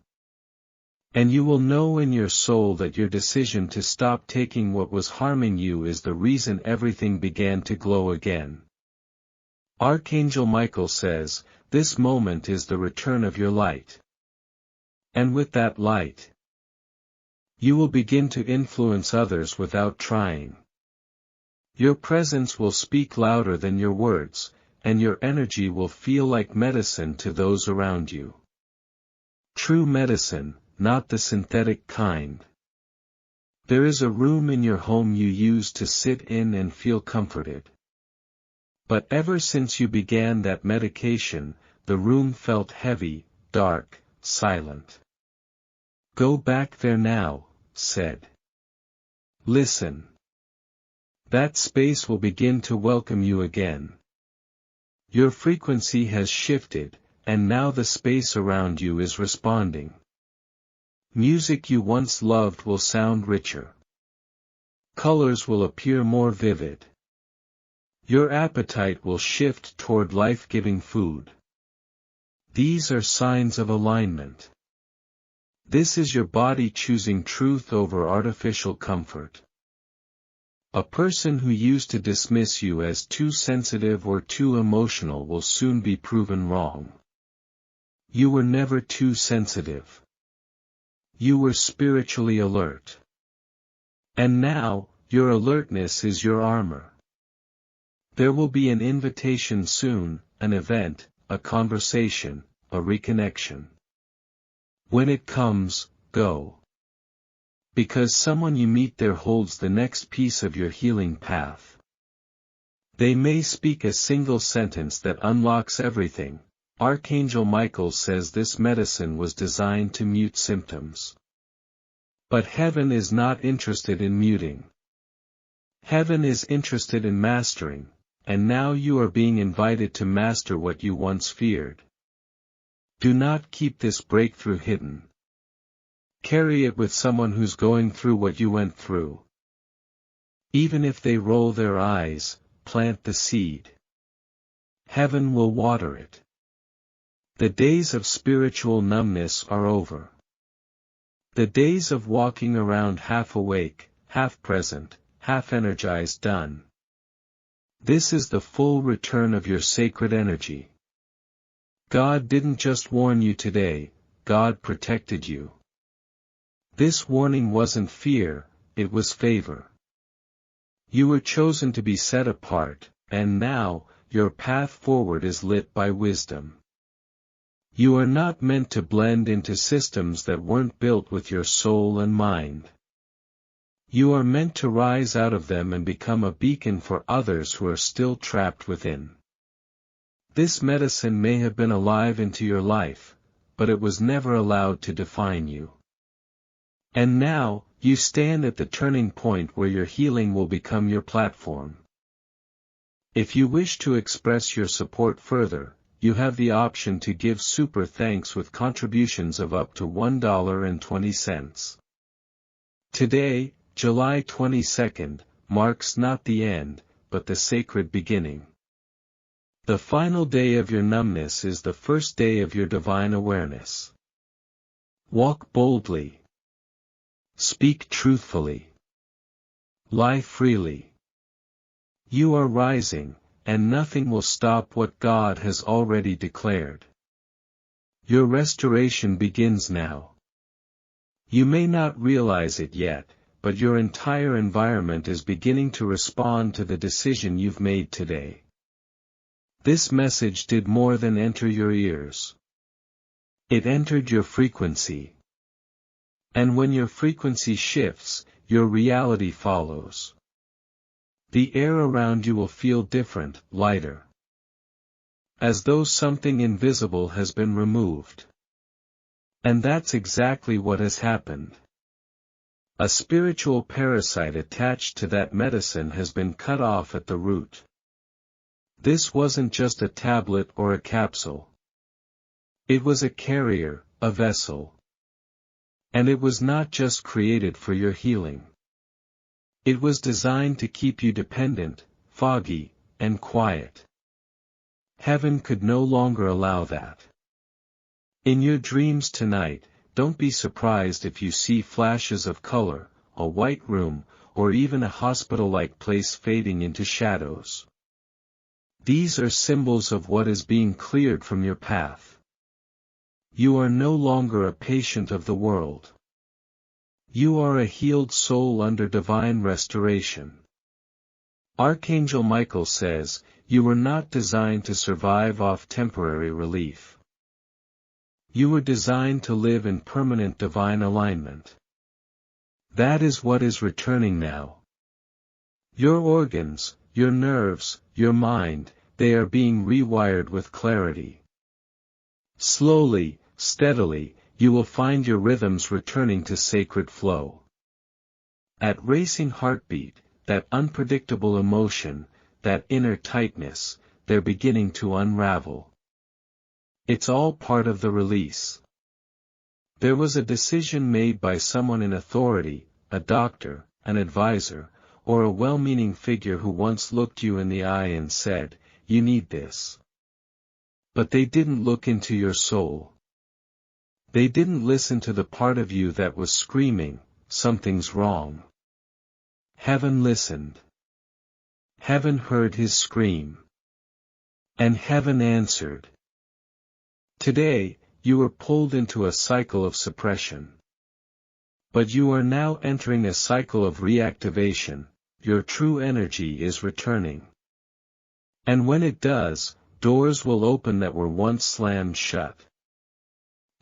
And you will know in your soul that your decision to stop taking what was harming you is the reason everything began to glow again. Archangel Michael says, this moment is the return of your light. And with that light, you will begin to influence others without trying. Your presence will speak louder than your words, and your energy will feel like medicine to those around you. True medicine, not the synthetic kind. There is a room in your home you use to sit in and feel comforted. But ever since you began that medication, the room felt heavy, dark, silent. Go back there now, said. Listen. That space will begin to welcome you again. Your frequency has shifted, and now the space around you is responding. Music you once loved will sound richer. Colors will appear more vivid. Your appetite will shift toward life-giving food. These are signs of alignment. This is your body choosing truth over artificial comfort. A person who used to dismiss you as too sensitive or too emotional will soon be proven wrong. You were never too sensitive. You were spiritually alert. And now, your alertness is your armor. There will be an invitation soon, an event, a conversation, a reconnection. When it comes, go. Because someone you meet there holds the next piece of your healing path. They may speak a single sentence that unlocks everything. Archangel Michael says this medicine was designed to mute symptoms. But heaven is not interested in muting. Heaven is interested in mastering, and now you are being invited to master what you once feared. Do not keep this breakthrough hidden. Carry it with someone who's going through what you went through. Even if they roll their eyes, plant the seed. Heaven will water it. The days of spiritual numbness are over. The days of walking around half awake, half present, half energized done. This is the full return of your sacred energy. God didn't just warn you today, God protected you. This warning wasn't fear, it was favor. You were chosen to be set apart, and now, your path forward is lit by wisdom. You are not meant to blend into systems that weren't built with your soul and mind. You are meant to rise out of them and become a beacon for others who are still trapped within. This medicine may have been alive into your life, but it was never allowed to define you. And now, you stand at the turning point where your healing will become your platform. If you wish to express your support further, you have the option to give super thanks with contributions of up to $1.20. Today, July 22nd, marks not the end, but the sacred beginning. The final day of your numbness is the first day of your divine awareness. Walk boldly. Speak truthfully. Lie freely. You are rising, and nothing will stop what God has already declared. Your restoration begins now. You may not realize it yet, but your entire environment is beginning to respond to the decision you've made today. This message did more than enter your ears. It entered your frequency. And when your frequency shifts, your reality follows. The air around you will feel different, lighter. As though something invisible has been removed. And that's exactly what has happened. A spiritual parasite attached to that medicine has been cut off at the root. This wasn't just a tablet or a capsule. It was a carrier, a vessel. And it was not just created for your healing. It was designed to keep you dependent, foggy, and quiet. Heaven could no longer allow that. In your dreams tonight, don't be surprised if you see flashes of color, a white room, or even a hospital-like place fading into shadows. These are symbols of what is being cleared from your path. You are no longer a patient of the world. You are a healed soul under divine restoration. Archangel Michael says, you were not designed to survive off temporary relief. You were designed to live in permanent divine alignment. That is what is returning now. Your organs, your nerves, your mind, they are being rewired with clarity. Slowly, steadily, you will find your rhythms returning to sacred flow. At racing heartbeat, that unpredictable emotion, that inner tightness, they're beginning to unravel. It's all part of the release. There was a decision made by someone in authority, a doctor, an advisor, or a well-meaning figure who once looked you in the eye and said, "You need this." But they didn't look into your soul. They didn't listen to the part of you that was screaming, "Something's wrong." Heaven listened. Heaven heard his scream. And heaven answered. Today, you were pulled into a cycle of suppression. But you are now entering a cycle of reactivation. Your true energy is returning. And when it does, doors will open that were once slammed shut.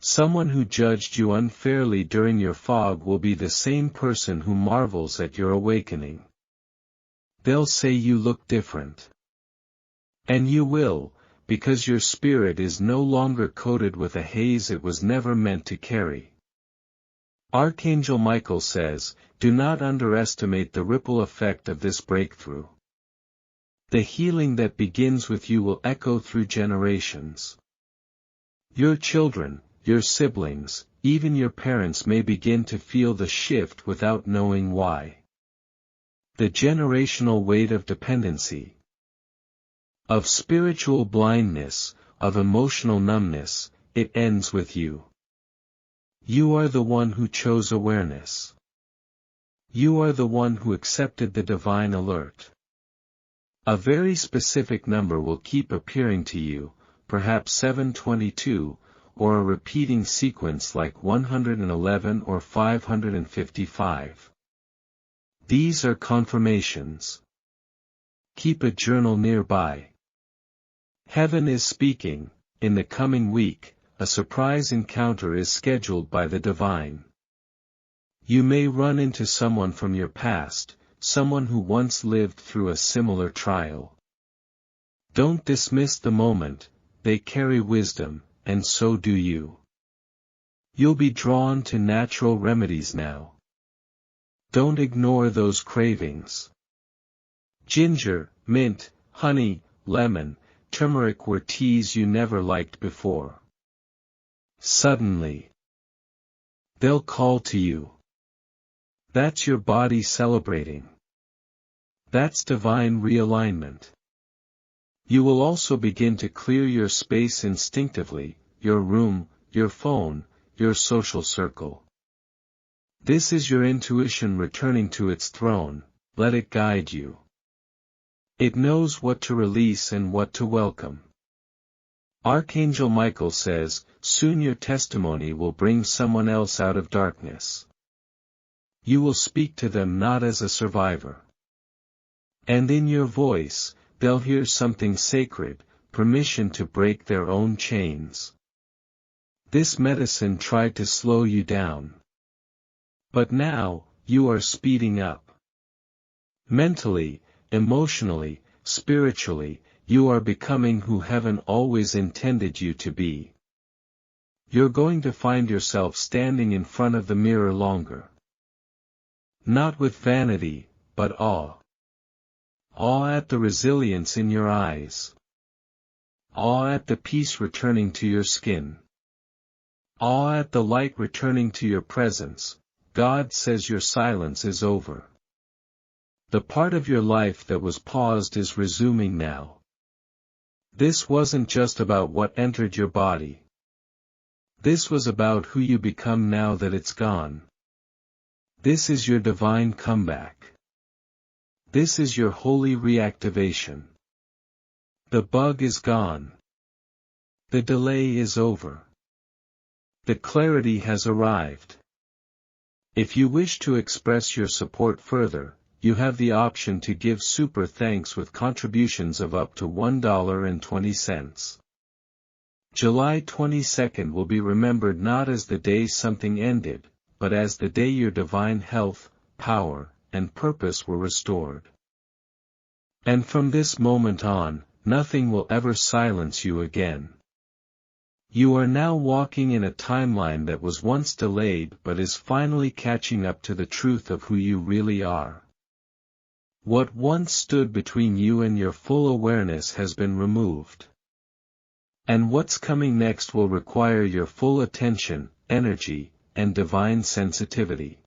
Someone who judged you unfairly during your fog will be the same person who marvels at your awakening. They'll say you look different. And you will, because your spirit is no longer coated with a haze it was never meant to carry. Archangel Michael says, do not underestimate the ripple effect of this breakthrough. The healing that begins with you will echo through generations. Your children, your siblings, even your parents may begin to feel the shift without knowing why. The generational weight of dependency, of spiritual blindness, of emotional numbness, it ends with you. You are the one who chose awareness. You are the one who accepted the divine alert. A very specific number will keep appearing to you, perhaps 722, or a repeating sequence like 111 or 555. These are confirmations. Keep a journal nearby. Heaven is speaking. In the coming week, a surprise encounter is scheduled by the divine. You may run into someone from your past, someone who once lived through a similar trial. Don't dismiss the moment, they carry wisdom, and so do you. You'll be drawn to natural remedies now. Don't ignore those cravings. Ginger, mint, honey, lemon, turmeric were teas you never liked before. Suddenly, they'll call to you. That's your body celebrating. That's divine realignment. You will also begin to clear your space instinctively, your room, your phone, your social circle. This is your intuition returning to its throne. Let it guide you. It knows what to release and what to welcome. Archangel Michael says, soon your testimony will bring someone else out of darkness. You will speak to them not as a survivor. And in your voice, they'll hear something sacred, permission to break their own chains. This medicine tried to slow you down. But now, you are speeding up. Mentally, emotionally, spiritually, you are becoming who heaven always intended you to be. You're going to find yourself standing in front of the mirror longer. Not with vanity, but awe. Awe at the resilience in your eyes. Awe at the peace returning to your skin. Awe at the light returning to your presence. God says your silence is over. The part of your life that was paused is resuming now. This wasn't just about what entered your body. This was about who you become now that it's gone. This is your divine comeback. This is your holy reactivation. The bug is gone. The delay is over. The clarity has arrived. If you wish to express your support further, you have the option to give super thanks with contributions of up to $1.20. July 22nd will be remembered not as the day something ended, but as the day your divine health, power, and purpose were restored. And from this moment on, nothing will ever silence you again. You are now walking in a timeline that was once delayed but is finally catching up to the truth of who you really are. What once stood between you and your full awareness has been removed. And what's coming next will require your full attention, energy, and divine sensitivity.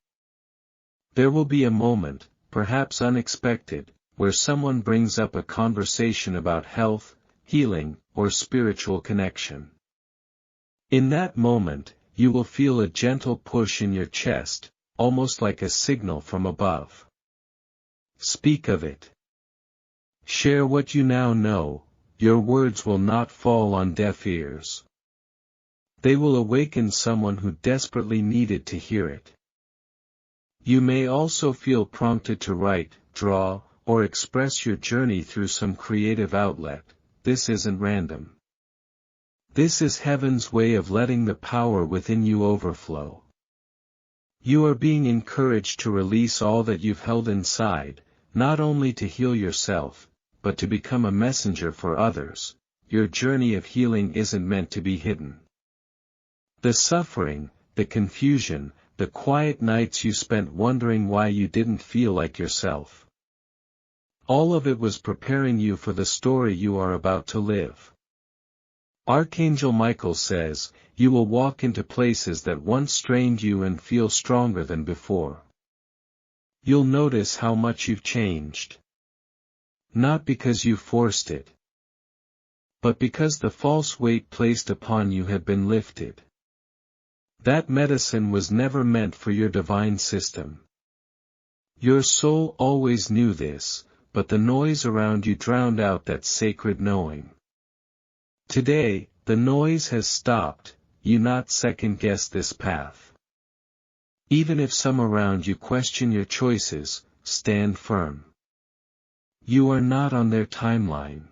There will be a moment, perhaps unexpected, where someone brings up a conversation about health, healing, or spiritual connection. In that moment, you will feel a gentle push in your chest, almost like a signal from above. Speak of it. Share what you now know. Your words will not fall on deaf ears. They will awaken someone who desperately needed to hear it. You may also feel prompted to write, draw, or express your journey through some creative outlet. This isn't random. This is heaven's way of letting the power within you overflow. You are being encouraged to release all that you've held inside, not only to heal yourself, but to become a messenger for others. Your journey of healing isn't meant to be hidden. The suffering, the confusion, the quiet nights you spent wondering why you didn't feel like yourself. All of it was preparing you for the story you are about to live. Archangel Michael says, you will walk into places that once strained you and feel stronger than before. You'll notice how much you've changed. Not because you forced it, but because the false weight placed upon you had been lifted. That medicine was never meant for your divine system. Your soul always knew this, but the noise around you drowned out that sacred knowing. Today, the noise has stopped. You not second-guess this path. Even if some around you question your choices, stand firm. You are not on their timeline.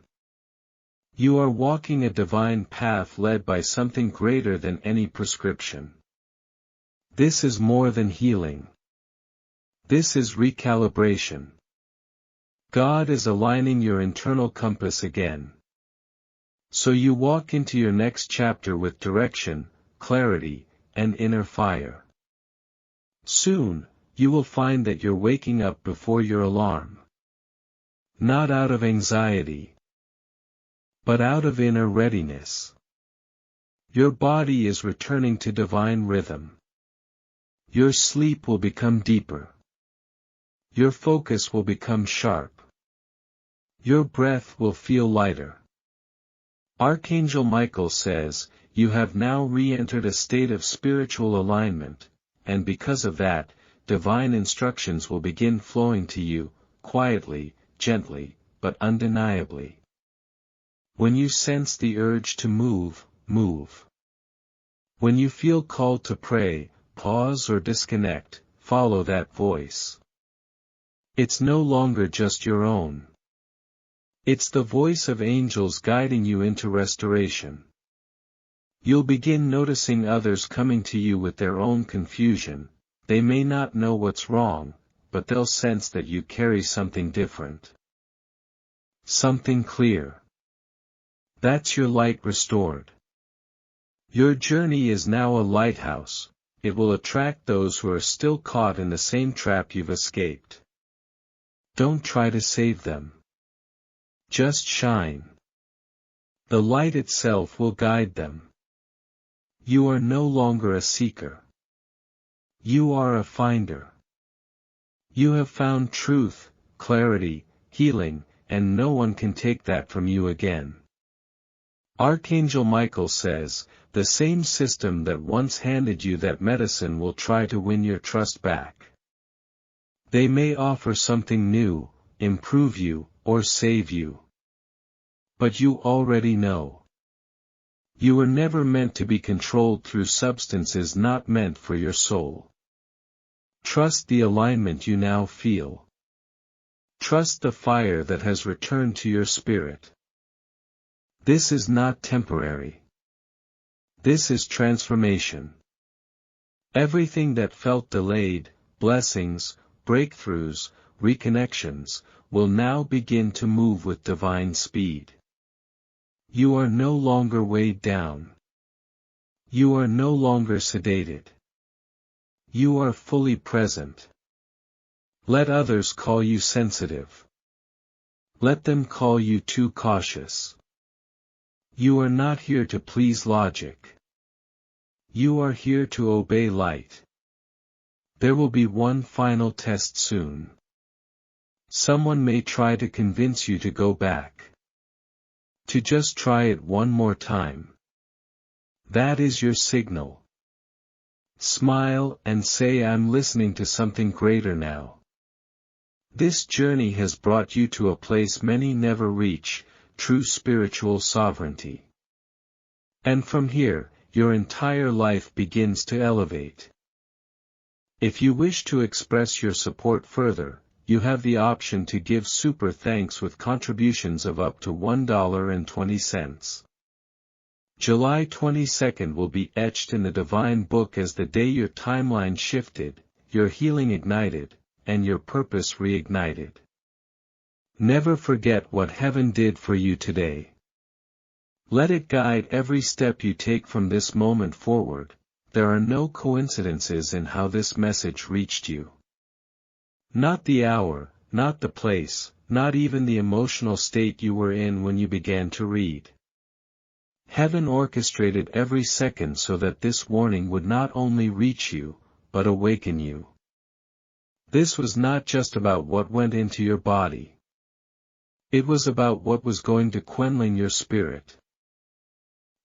You are walking a divine path led by something greater than any prescription. This is more than healing. This is recalibration. God is aligning your internal compass again. So you walk into your next chapter with direction, clarity, and inner fire. Soon, you will find that you're waking up before your alarm. Not out of anxiety, but out of inner readiness. Your body is returning to divine rhythm. Your sleep will become deeper. Your focus will become sharp. Your breath will feel lighter. Archangel Michael says, you have now re-entered a state of spiritual alignment, and because of that, divine instructions will begin flowing to you, quietly, gently, but undeniably. When you sense the urge to move, move. When you feel called to pray, pause or disconnect, follow that voice. It's no longer just your own. It's the voice of angels guiding you into restoration. You'll begin noticing others coming to you with their own confusion. They may not know what's wrong, but they'll sense that you carry something different. Something clear. That's your light restored. Your journey is now a lighthouse. It will attract those who are still caught in the same trap you've escaped. Don't try to save them. Just shine. The light itself will guide them. You are no longer a seeker. You are a finder. You have found truth, clarity, healing, and no one can take that from you again. Archangel Michael says, the same system that once handed you that medicine will try to win your trust back. They may offer something new, improve you, or save you. But you already know. You were never meant to be controlled through substances not meant for your soul. Trust the alignment you now feel. Trust the fire that has returned to your spirit. This is not temporary. This is transformation. Everything that felt delayed, blessings, breakthroughs, reconnections, will now begin to move with divine speed. You are no longer weighed down. You are no longer sedated. You are fully present. Let others call you sensitive. Let them call you too cautious. You are not here to please logic. You are here to obey light. There will be one final test soon. Someone may try to convince you to go back. To just try it one more time. That is your signal. Smile and say, I'm listening to something greater now. This journey has brought you to a place many never reach, true spiritual sovereignty. And from here, your entire life begins to elevate. If you wish to express your support further, you have the option to give super thanks with contributions of up to $1.20. July 22nd will be etched in the divine book as the day your timeline shifted, your healing ignited, and your purpose reignited. Never forget what heaven did for you today. Let it guide every step you take from this moment forward. There are no coincidences in how this message reached you. Not the hour, not the place, not even the emotional state you were in when you began to read. Heaven orchestrated every second so that this warning would not only reach you, but awaken you. This was not just about what went into your body. It was about what was going to quench your spirit.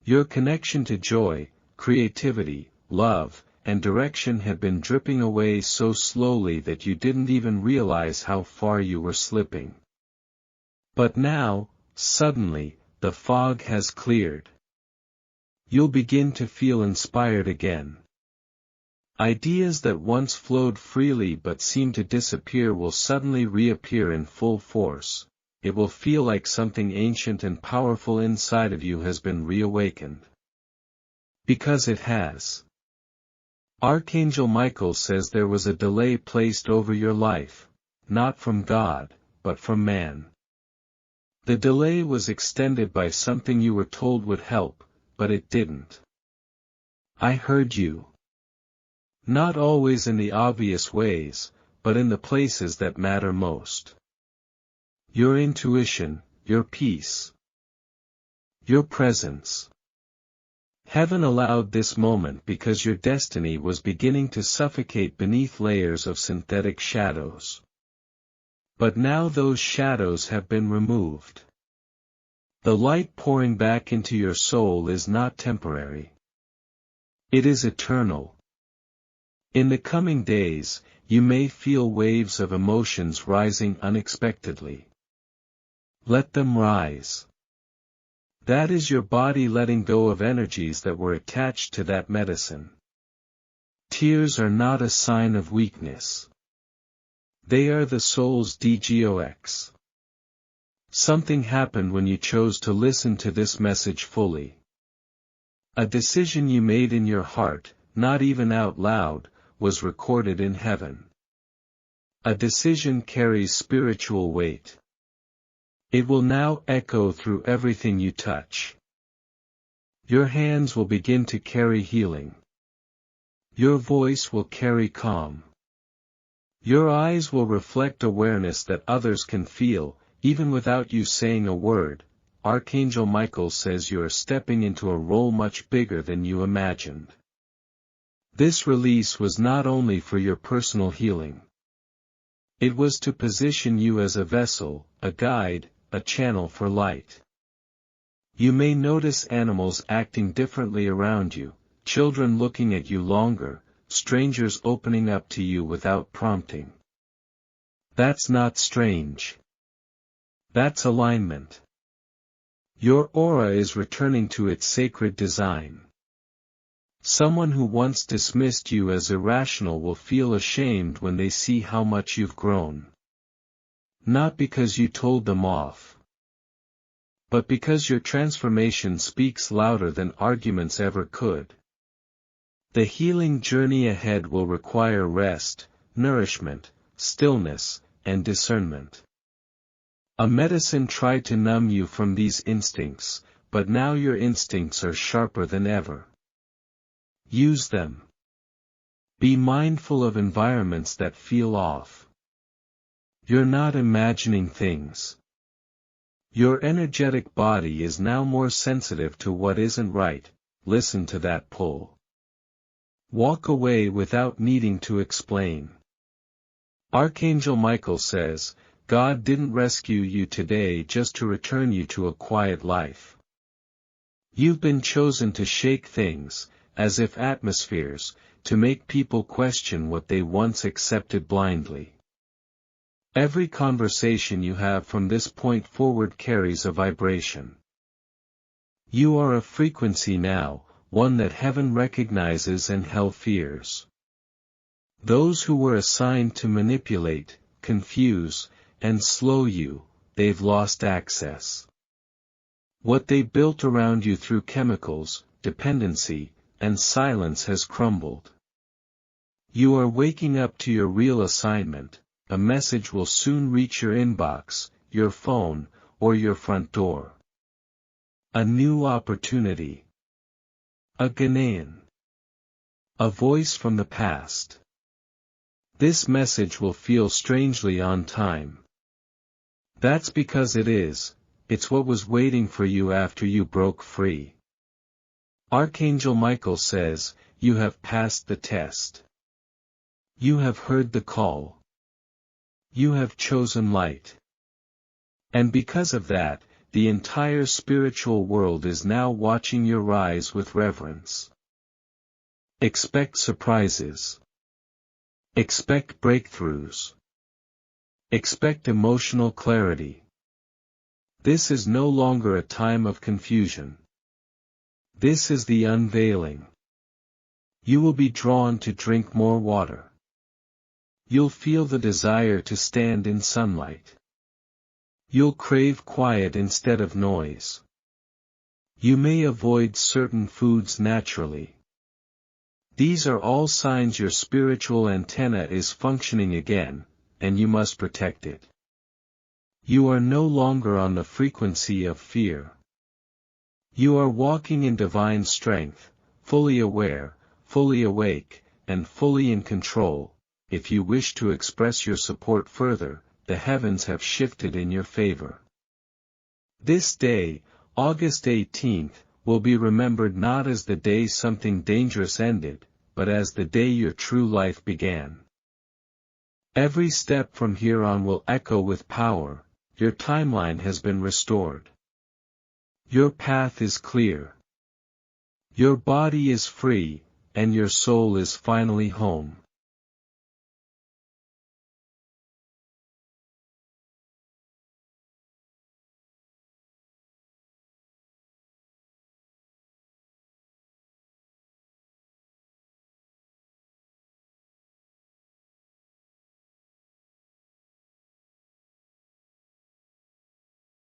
Your connection to joy, creativity, love, and direction had been dripping away so slowly that you didn't even realize how far you were slipping. But now, suddenly, the fog has cleared. You'll begin to feel inspired again. Ideas that once flowed freely but seemed to disappear will suddenly reappear in full force. it will feel like something ancient and powerful inside of you has been reawakened. Because it has. Archangel Michael says there was a delay placed over your life, not from God, but from man. The delay was extended by something you were told would help, but it didn't. I heard you. Not always in the obvious ways, but in the places that matter most. Your intuition, your peace, your presence. Heaven allowed this moment because your destiny was beginning to suffocate beneath layers of synthetic shadows. But now those shadows have been removed. The light pouring back into your soul is not temporary. It is eternal. In the coming days, you may feel waves of emotions rising unexpectedly. Let them rise. That is your body letting go of energies that were attached to that medicine. Tears are not a sign of weakness. They are the soul's detox. Something happened when you chose to listen to this message fully. A decision you made in your heart, not even out loud, was recorded in heaven. A decision carries spiritual weight. It will now echo through everything you touch. Your hands will begin to carry healing. Your voice will carry calm. Your eyes will reflect awareness that others can feel, even without you saying a word. Archangel Michael says you are stepping into a role much bigger than you imagined. This release was not only for your personal healing. It was to position you as a vessel, a guide, a channel for light. You may notice animals acting differently around you, children looking at you longer, strangers opening up to you without prompting. That's not strange. That's alignment. Your aura is returning to its sacred design. Someone who once dismissed you as irrational will feel ashamed when they see how much you've grown. Not because you told them off, but because your transformation speaks louder than arguments ever could. The healing journey ahead will require rest, nourishment, stillness, and discernment. A medicine tried to numb you from these instincts, but now your instincts are sharper than ever. Use them. Be mindful of environments that feel off. You're not imagining things. Your energetic body is now more sensitive to what isn't right. Listen to that pull. Walk away without needing to explain. Archangel Michael says, God didn't rescue you today just to return you to a quiet life. You've been chosen to shake things, as if atmospheres, to make people question what they once accepted blindly. Every conversation you have from this point forward carries a vibration. You are a frequency now, one that heaven recognizes and hell fears. Those who were assigned to manipulate, confuse, and slow you, they've lost access. What they built around you through chemicals, dependency, and silence has crumbled. You are waking up to your real assignment. A message will soon reach your inbox, your phone, or your front door. A new opportunity. A Ghanaian. A voice from the past. This message will feel strangely on time. That's because it is. It's what was waiting for you after you broke free. Archangel Michael says, you have passed the test. You have heard the call. You have chosen light. And because of that, the entire spiritual world is now watching your rise with reverence. Expect surprises. Expect breakthroughs. Expect emotional clarity. This is no longer a time of confusion. This is the unveiling. You will be drawn to drink more water. You'll feel the desire to stand in sunlight. You'll crave quiet instead of noise. You may avoid certain foods naturally. These are all signs your spiritual antenna is functioning again, and you must protect it. You are no longer on the frequency of fear. You are walking in divine strength, fully aware, fully awake, and fully in control. If you wish to express your support further, the heavens have shifted in your favor. This day, August 18th, will be remembered not as the day something dangerous ended, but as the day your true life began. Every step from here on will echo with power. Your timeline has been restored. Your path is clear. Your body is free, and your soul is finally home.